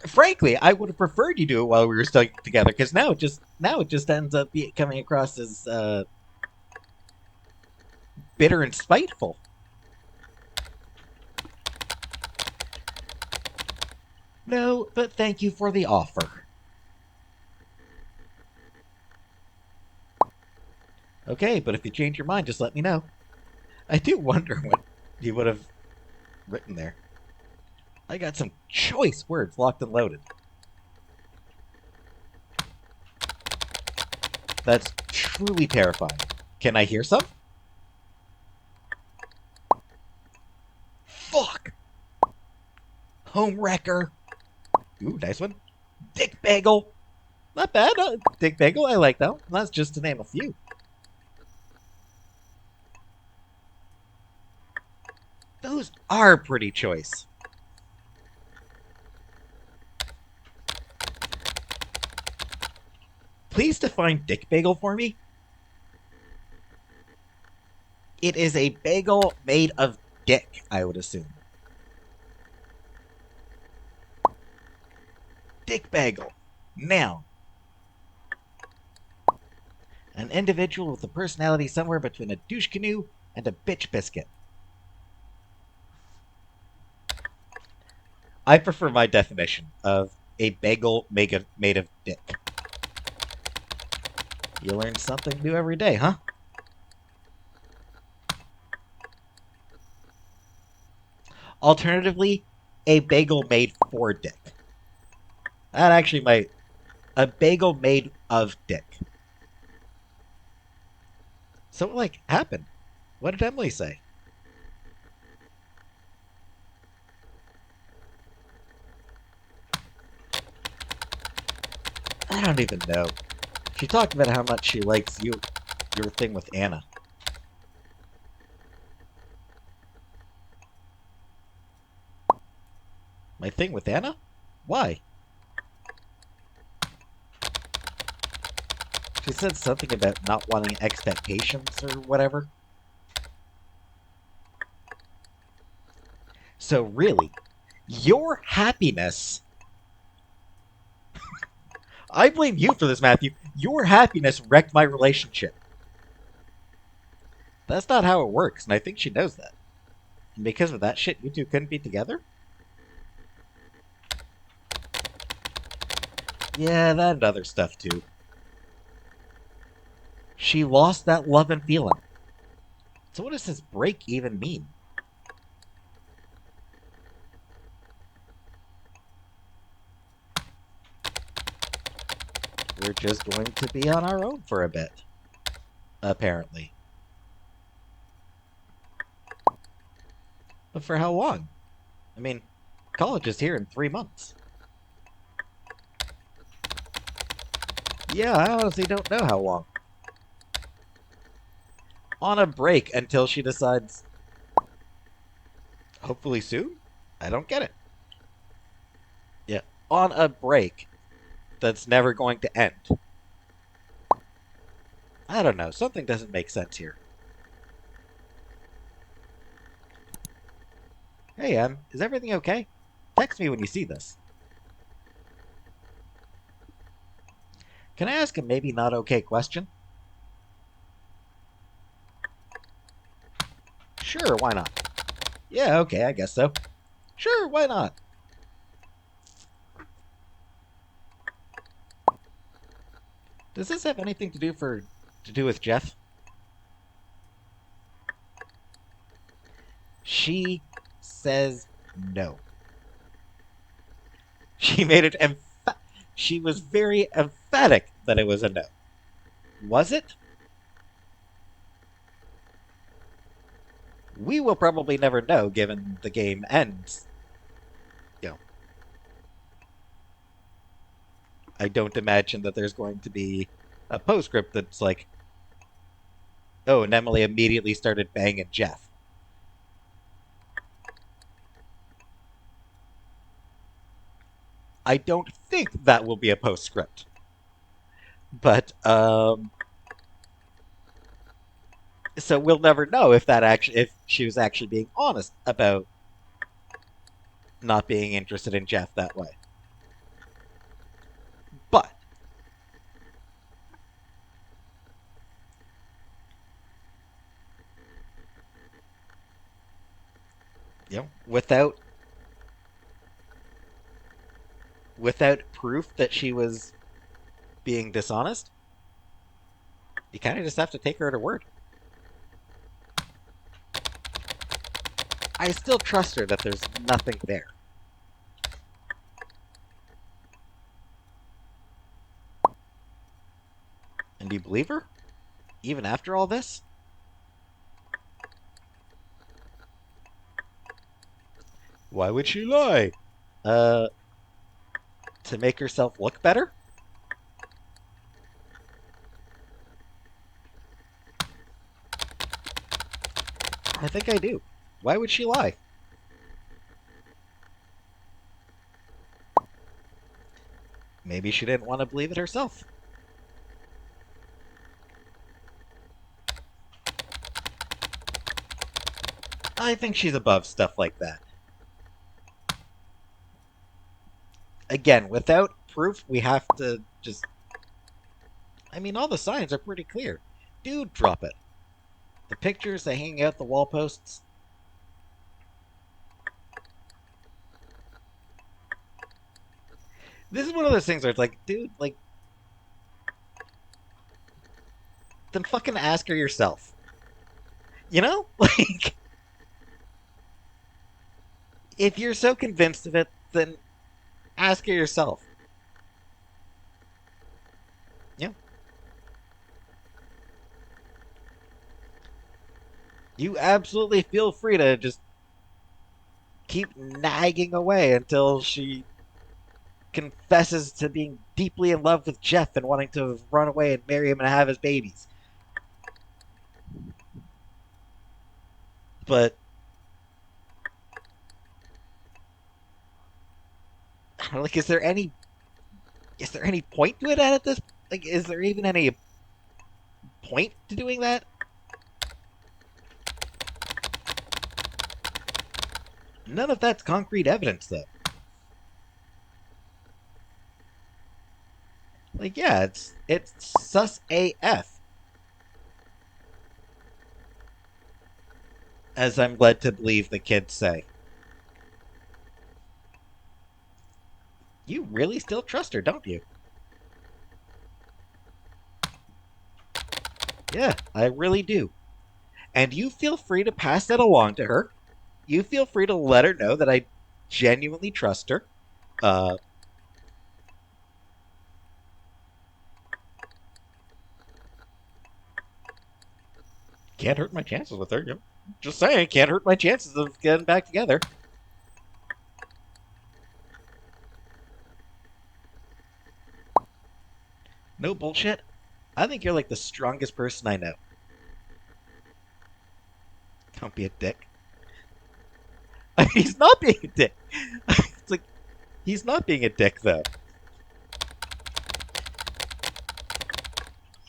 Frankly, I would have preferred you do it while we were still together, because now it just ends up coming across as bitter and spiteful. No, but thank you for the offer. Okay, but if you change your mind, just let me know. I do wonder what you would have written there. I got some choice words locked and loaded. That's truly terrifying. Can I hear some? Fuck! Home wrecker. Ooh, nice one. Dick bagel. Not bad. Dick bagel, I like that one. That's just to name a few. Those are pretty choice. Please define dick bagel for me. It is a bagel made of dick, I would assume. Dick bagel. Now, an individual with a personality somewhere between a douche canoe and a bitch biscuit. I prefer my definition of a bagel made of dick. You learn something new every day, huh? Alternatively, a bagel made for dick. That actually might. A bagel made of dick. So, like, happened? What did Emily say? I don't even know. She talked about how much she likes your thing with Anna. My thing with Anna? Why? She said something about not wanting expectations or whatever. So really, your happiness. I blame you for this, Matthew. Your happiness wrecked my relationship. That's not how it works, and I think she knows that. And because of that shit, you two couldn't be together? Yeah, that and other stuff too. She lost that love and feeling. So what does this break even mean? We're just going to be on our own for a bit. Apparently. But for how long? I mean, college is here in 3 months. Yeah, I honestly don't know how long. On a break until she decides, hopefully soon? I don't get it. Yeah, on a break that's never going to end. I don't know. Something doesn't make sense here. Hey, is everything okay? Text me when you see this. Can I ask a maybe not okay question? Sure, why not? Yeah, okay, I guess so. Sure, why not? Does this have anything to do with Jeff? She says no. She made it she was very emphatic that it was a no. Was it? We will probably never know given the game ends. You know, I don't imagine that there's going to be a postscript that's like, oh, and Emily immediately started banging Jeff. I don't think that will be a postscript. But so we'll never know if that actually if she was actually being honest about not being interested in Jeff that way. But without proof that she was being dishonest, you kind of just have to take her at her word. I still trust her that there's nothing there. And do you believe her? Even after all this? Why would she lie? Uh, to make herself look better? I think I do. Why would she lie? Maybe she didn't want to believe it herself. I think she's above stuff like that. Again, without proof, we have to just. I mean, all the signs are pretty clear. Dude, drop it. The pictures they hang out the wall posts. This is one of those things where it's like, dude, like, then fucking ask her yourself. You know? Like, if you're so convinced of it, then ask her yourself. Yeah. You absolutely feel free to just keep nagging away until she confesses to being deeply in love with Jeff and wanting to run away and marry him and have his babies. But like, is there any point to it at this? Like, is there even any point to doing that? None of that's concrete evidence, though. Like, yeah, it's sus AF, as I'm led to believe the kids say. You really still trust her, don't you? Yeah, I really do. And you feel free to pass that along to her. You feel free to let her know that I genuinely trust her. Uh, can't hurt my chances with her. You know? Just saying, can't hurt my chances of getting back together. No bullshit. I think you're like the strongest person I know. Don't be a dick. He's not being a dick. It's like he's not being a dick though.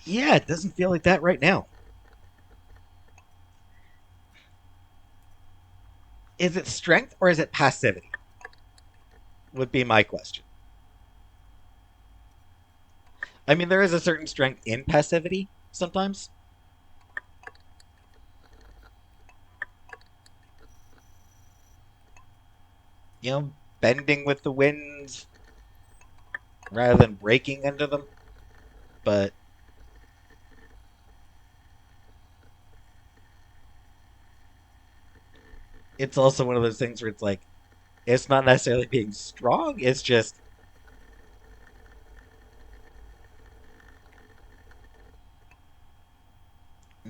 Yeah, it doesn't feel like that right now. Is it strength or is it passivity? Would be my question. I mean, there is a certain strength in passivity sometimes. You know, bending with the winds rather than breaking under them. But it's also one of those things where it's like, it's not necessarily being strong, it's just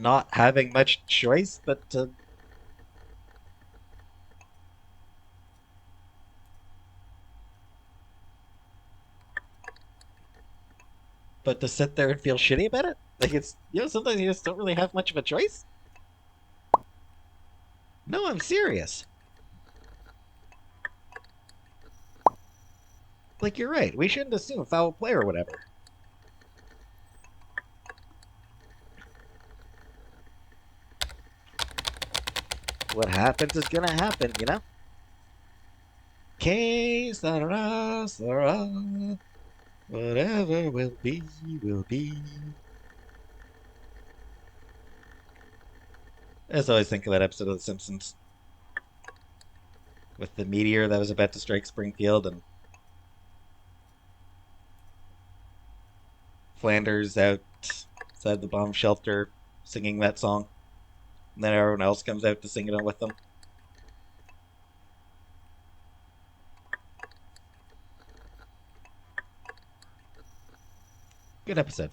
not having much choice but to sit there and feel shitty about it. Like it's sometimes you just don't really have much of a choice. No, I'm serious. Like you're right. We shouldn't assume foul play or whatever. What happens is gonna happen, you know. Que sera, sera. Whatever will be, will be. I just always think of that episode of The Simpsons with the meteor that was about to strike Springfield and Flanders outside the bomb shelter singing that song. And then everyone else comes out to sing it with them. Good episode.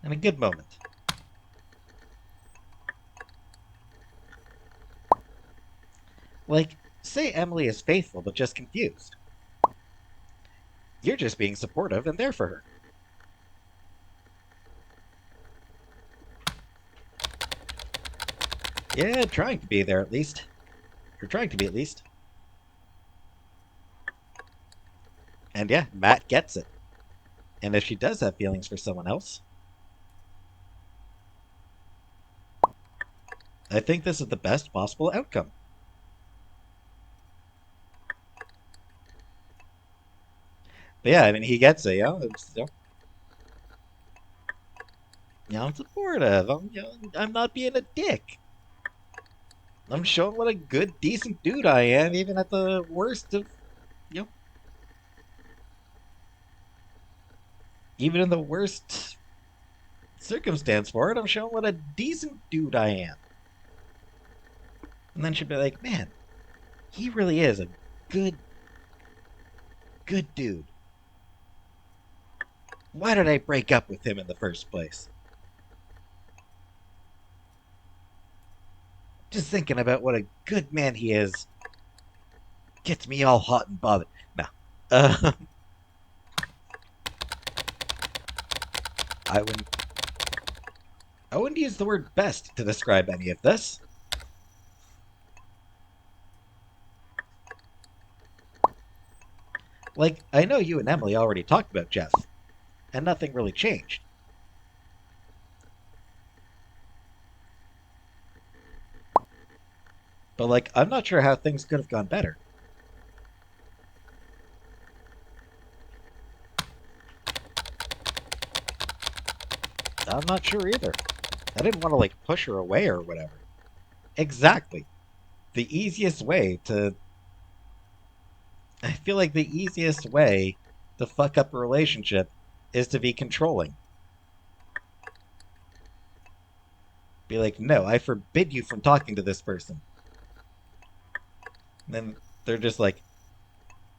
And a good moment. Like, say Emily is faithful but just confused. You're just being supportive and there for her. Yeah, trying to be there at least. Or trying to be at least. And yeah, Matt gets it. And if she does have feelings for someone else, I think this is the best possible outcome. But yeah, I mean, he gets it, I'm supportive. I'm not being a dick. I'm showing what a good, decent dude I am, even at the worst of, you know, even in the worst circumstance for it. I'm showing what a decent dude I am. And then she'd be like, man, he really is a good, good dude. Why did I break up with him in the first place? Just thinking about what a good man he is gets me all hot and bothered. No. Uh, I wouldn't. I wouldn't use the word best to describe any of this. Like, I know you and Emily already talked about Jeff, and nothing really changed. But, like, I'm not sure how things could have gone better. I'm not sure either. I didn't want to, like, push her away or whatever. Exactly. The easiest way to. I feel like the easiest way to fuck up a relationship is to be controlling. Be like, no, I forbid you from talking to this person. And then they're just like,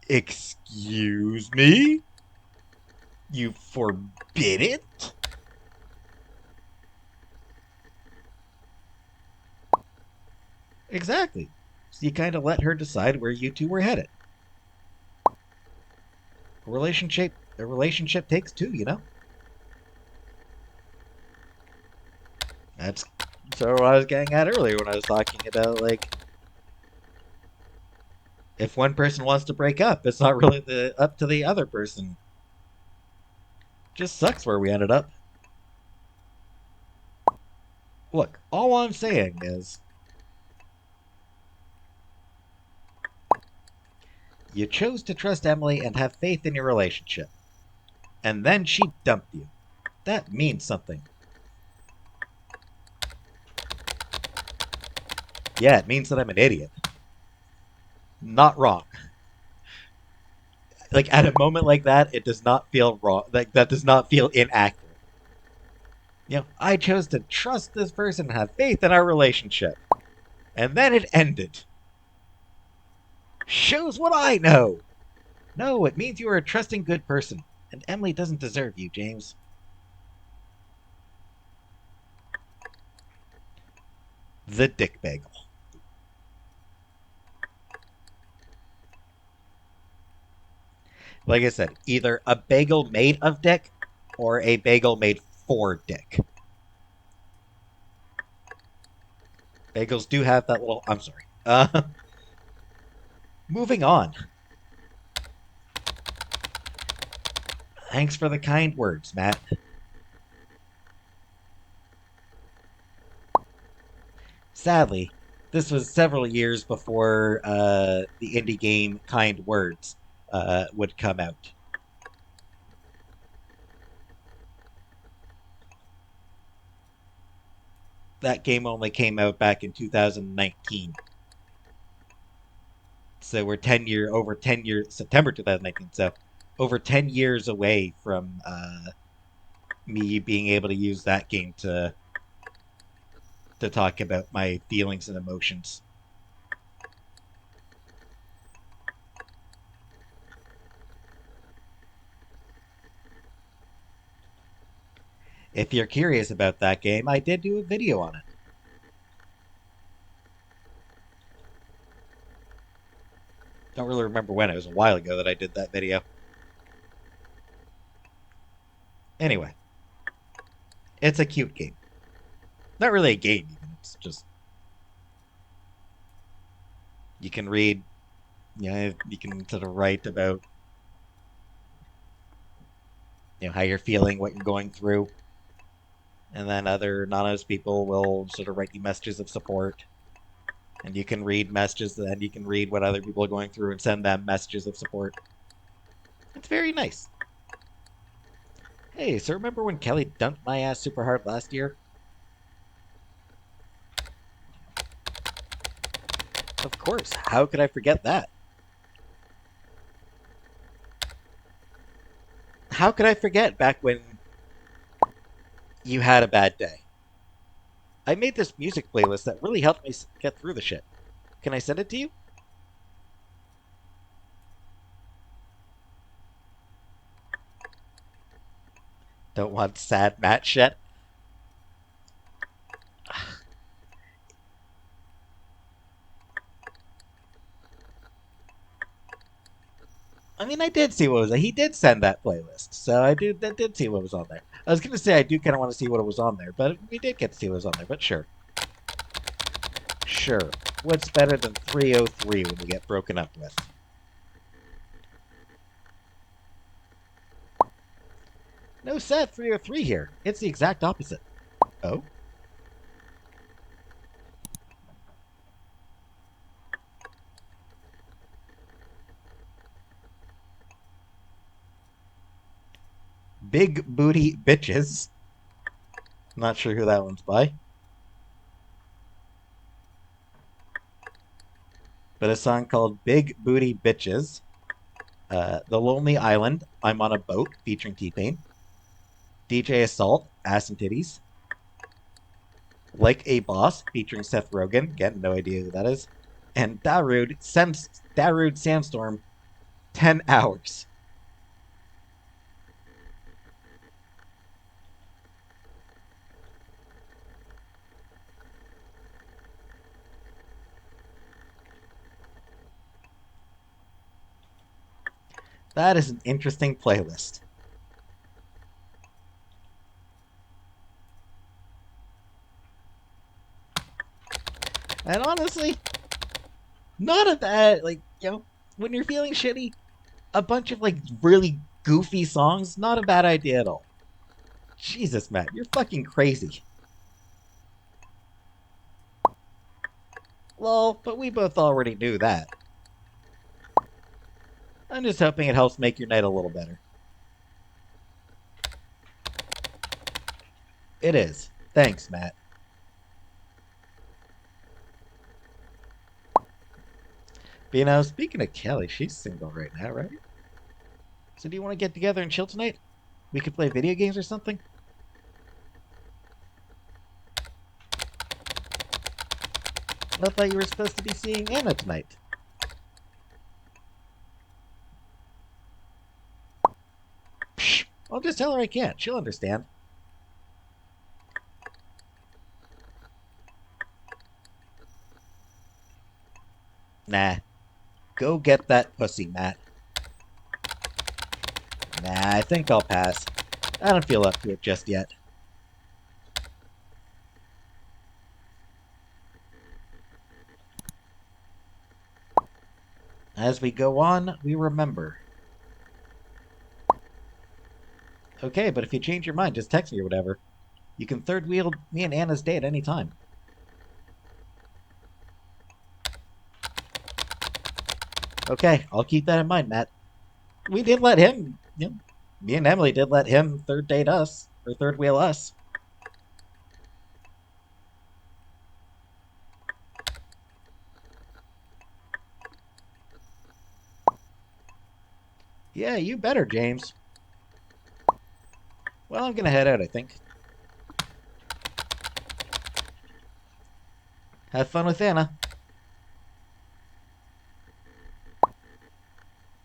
excuse me? You forbid it? Exactly. So you kind of let her decide where you two were headed. A relationship takes two, you know? That's sort of what I was getting at earlier when I was talking about, like, if one person wants to break up, it's not really up to the other person. Just sucks where we ended up. Look, all I'm saying is you chose to trust Emily and have faith in your relationship. And then she dumped you. That means something. Yeah, it means that I'm an idiot. Not wrong. Like at a moment like that, it does not feel wrong. Like that does not feel inaccurate. I chose to trust this person and have faith in our relationship. And then it ended. Shows what I know. No, it means you are a trusting good person. And Emily doesn't deserve you, James. The dick bagel. Like I said, either a bagel made of dick or a bagel made for dick. Bagels do have that little. I'm sorry. Moving on. Thanks for the kind words, Matt. Sadly, this was several years before the indie game Kind Words would come out. That game only came out back in 2019. So we're 10 years, September 2019. So over 10 years away from me being able to use that game to talk about my feelings and emotions. If you're curious about that game, I did do a video on it. Don't really remember when. It was a while ago that I did that video. Anyway, it's a cute game. Not really a game, even. It's just you can read. You can sort of write about how you're feeling, what you're going through, and then other anonymous people will sort of write you messages of support, and you can read messages, and you can read what other people are going through and send them messages of support. It's very nice. Hey, so remember when Kelly dumped my ass super hard last year? Of course. How could I forget that? How could I forget back when you had a bad day? I made this music playlist that really helped me get through the shit. Can I send it to you? Don't want sad Matt shit. I mean, I did see what was. He did send that playlist, so I did see what was on there. I was gonna say I do kind of want to see what was on there, but we did get to see what was on there. But sure, sure. What's better than 303 when you get broken up with? No sad 303 here. It's the exact opposite. Oh, big booty bitches. Not sure who that one's by, but a song called "Big Booty Bitches." The Lonely Island. I'm on a boat featuring T-Pain. DJ Assault. Ass and titties. Like a Boss featuring Seth Rogen. Again, no idea who that is. And Darude Sandstorm, 10 hours. That is an interesting playlist. And honestly, not a bad, when you're feeling shitty, a bunch of, really goofy songs, not a bad idea at all. Jesus, Matt, you're fucking crazy. Lol, but we both already knew that. I'm just hoping it helps make your night a little better. It is. Thanks, Matt. But speaking of Kelly, she's single right now, right? So do you want to get together and chill tonight? We could play video games or something? I thought you were supposed to be seeing Anna tonight. Psh, I'll just tell her I can't. She'll understand. Nah. Go get that pussy, Matt. Nah, I think I'll pass. I don't feel up to it just yet. As we go on, we remember. Okay, but if you change your mind, just text me or whatever. You can third wheel me and Anna's day at any time. Okay, I'll keep that in mind, Matt. We did let him, me and Emily did let him third date us, or third wheel us. Yeah, you better, James. Well, I'm gonna head out, I think. Have fun with Anna.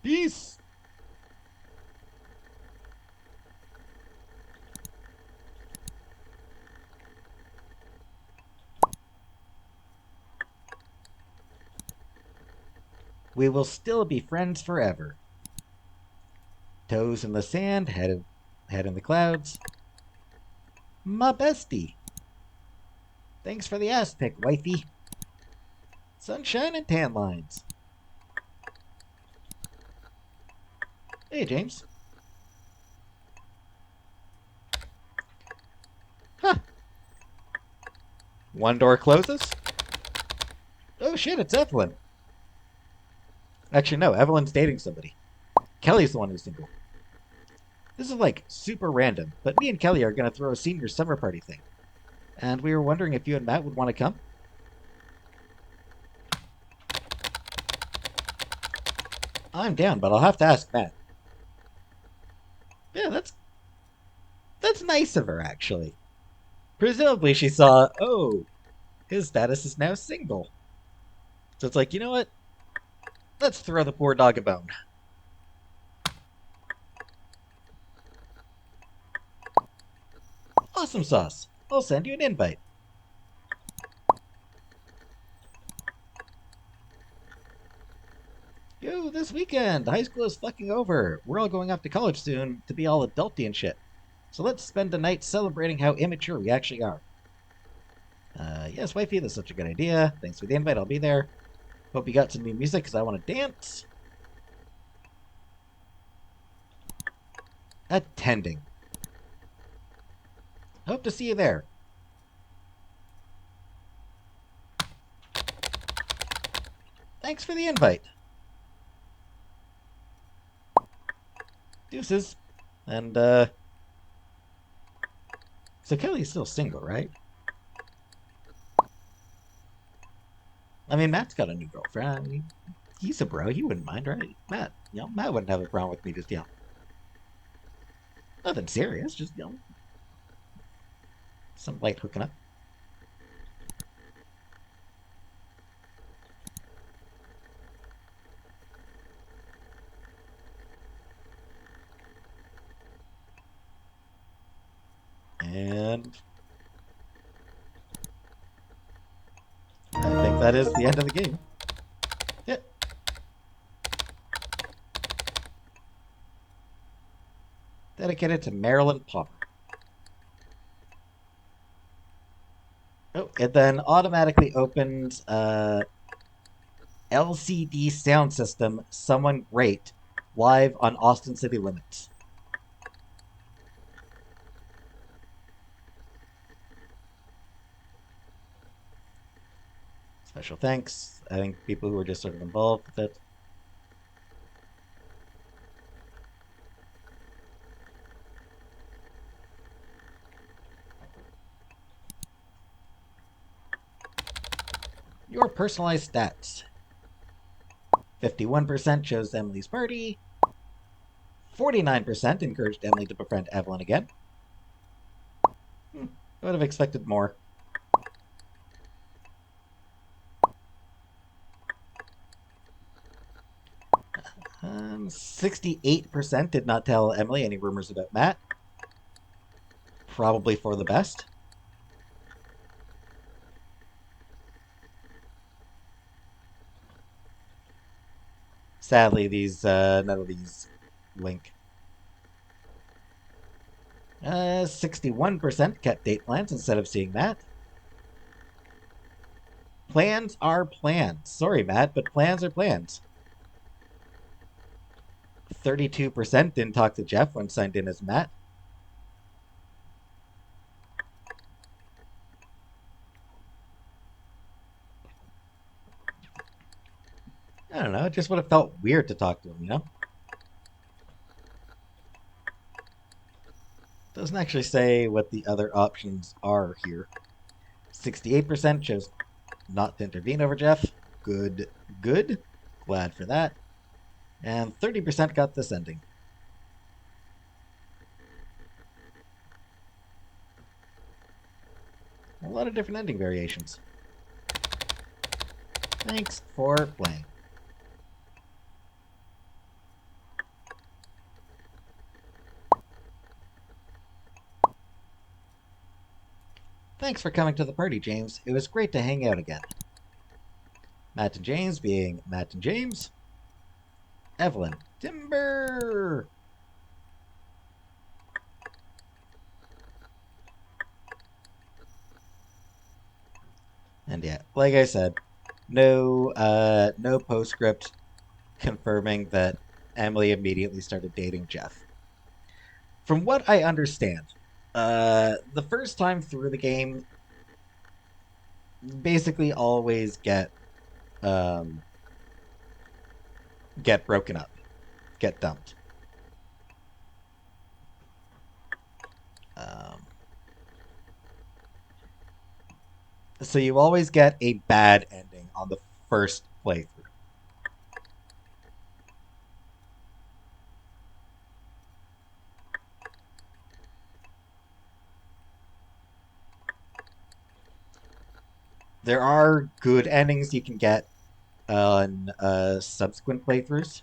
Peace! We will still be friends forever. Toes in the sand, head in the clouds. My bestie. Thanks for the ass pick, wifey. Sunshine and tan lines. Hey, James. Huh. One door closes. Oh shit, it's Evelyn. Actually, no, Evelyn's dating somebody. Kelly's the one who's single. This is like super random, but me and Kelly are gonna throw a senior summer party thing. And we were wondering if you and Matt would want to come. I'm down, but I'll have to ask Matt. Yeah, that's nice of her, actually. Presumably she saw, oh, his status is now single. So it's like, you know what? Let's throw the poor dog a bone. Awesome sauce. I'll send you an invite. Yo, this weekend, high school is fucking over. We're all going off to college soon to be all adulty and shit. So let's spend the night celebrating how immature we actually are. Yes, wifey, that's such a good idea. Thanks for the invite, I'll be there. Hope you got some new music because I want to dance. Attending. Hope to see you there. Thanks for the invite. Deuces. And, so Kelly's still single, right? I mean, Matt's got a new girlfriend. I mean, he's a bro. He wouldn't mind, right? Matt wouldn't have a problem with me just, nothing serious. Just, some light hooking up. And I think that is the end of the game. Yeah. Dedicated to Marilyn Popper. Oh, it then automatically opens LCD sound system. Someone great live on Austin City Limits. Special thanks. I think people who were just sort of involved with it. Your personalized stats. 51% chose Emily's party. 49% encouraged Emily to befriend Evelyn again. I would have expected more. 68% did not tell Emily any rumors about Matt. Probably for the best. Sadly, these none of these link. 61% kept date plans instead of seeing Matt. Plans are plans. Sorry, Matt, but plans are plans. 32% didn't talk to Jeff when signed in as Matt. I don't know. It just would have felt weird to talk to him, you know? Doesn't actually say what the other options are here. 68% chose not to intervene over Jeff. Good, good. Glad for that. And 30% got this ending. A lot of different ending variations. Thanks for playing. Thanks for coming to the party, James. It was great to hang out again. Matt and James being Matt and James. Evelyn. Timber! And yeah, like I said, no postscript confirming that Emily immediately started dating Jeff. From what I understand, the first time through the game, basically always um, get broken up, get dumped. Um, so you always get a bad ending on the first playthrough. There are good endings you can get on subsequent playthroughs.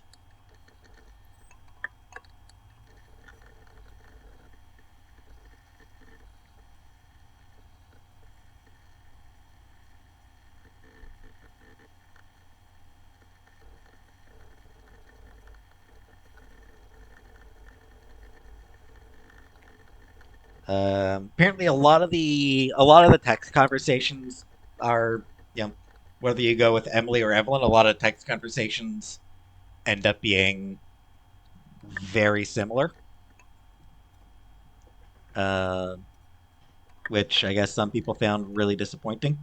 Apparently, a lot of the text conversations are, you know, whether you go with Emily or Evelyn, a lot of text conversations end up being very similar. Uh, which I guess some people found really disappointing.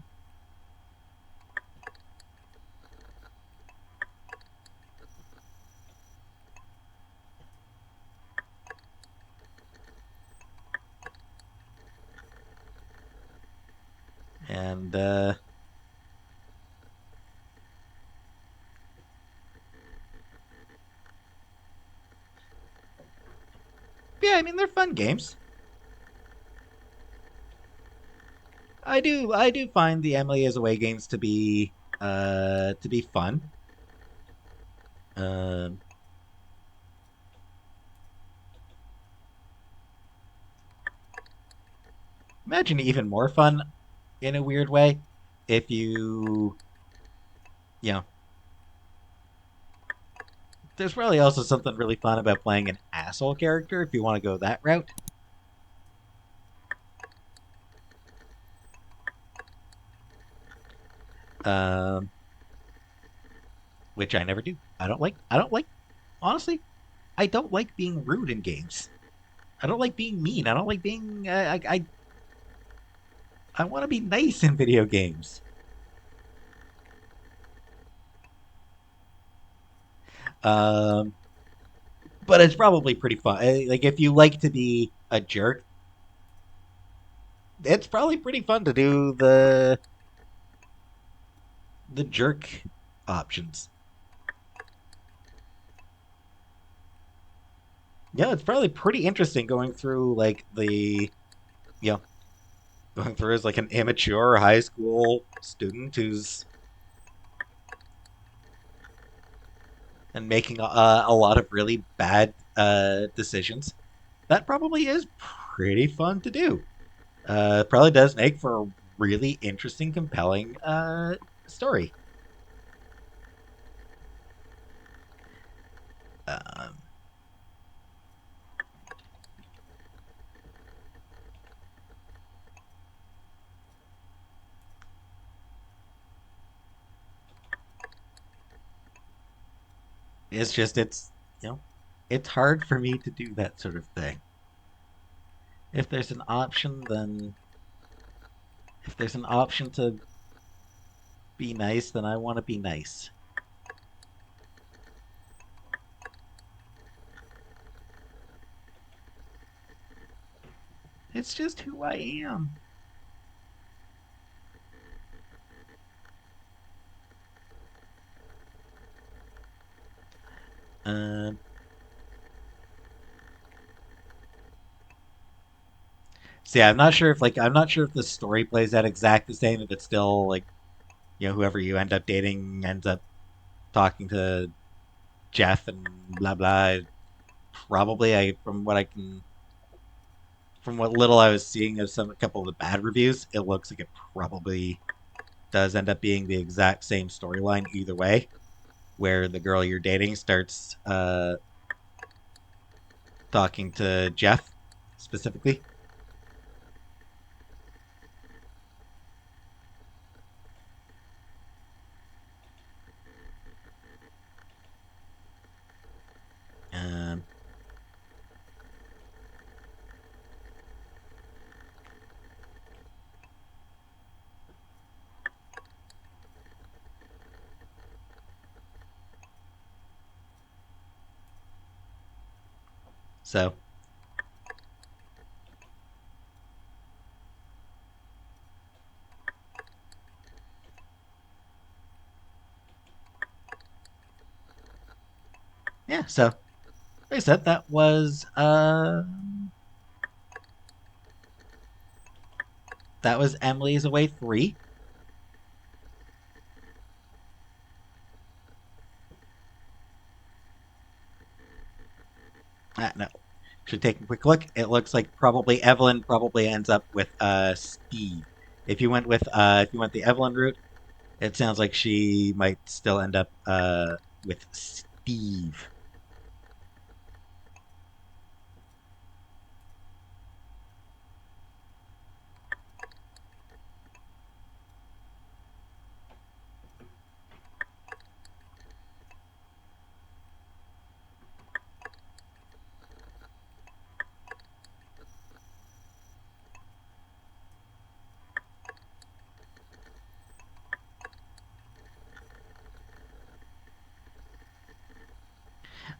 And yeah, I mean they're fun games. I do find the Emily is Away games to be fun. Um, Imagine even more fun in a weird way if you know, there's probably also something really fun about playing an asshole character if you want to go that route. Um, which I never do. I don't like honestly, I don't like being rude in games. I don't like being mean. I don't like being I want to be nice in video games. Um, but it's probably pretty fun. Like if you like to be a jerk, it's probably pretty fun to do the jerk options. Yeah, it's probably pretty interesting going through like you know going through as like an immature high school student who's and making a lot of really bad decisions. That probably is pretty fun to do. Probably does make for a really interesting, compelling story. It's just you know it's hard for me to do that sort of thing. If there's an option, then if there's an option to be nice, then I want to be nice. It's just who I am. Uh, See, I'm not sure if the story plays out exact the same. If it's still like whoever you end up dating ends up talking to Jeff and blah blah. Probably, I from what little I was seeing of a couple of the bad reviews, it looks like it probably does end up being the exact same storyline either way, where the girl you're dating starts talking to Jeff specifically. Um, so yeah, so like I said, that was Emily's Away 3. No, should take a quick look. It looks like probably Evelyn probably ends up with Steve. If you went the Evelyn route, it sounds like she might still end up with Steve.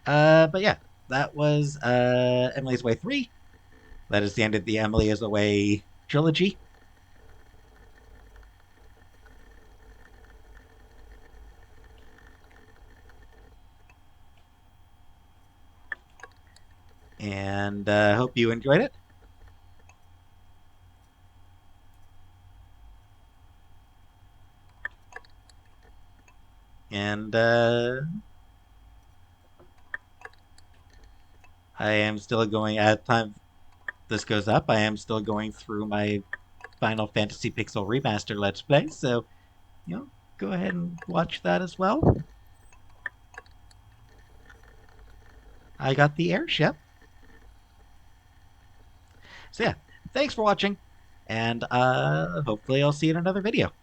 But yeah, that was Emily's Way 3. That is the end of the Emily is Away trilogy. And hope you enjoyed it. And I am still going at time this goes up. I am still going through my Final Fantasy Pixel Remaster Let's Play. So, you know, go ahead and watch that as well. I got the airship. So yeah, thanks for watching, and hopefully I'll see you in another video.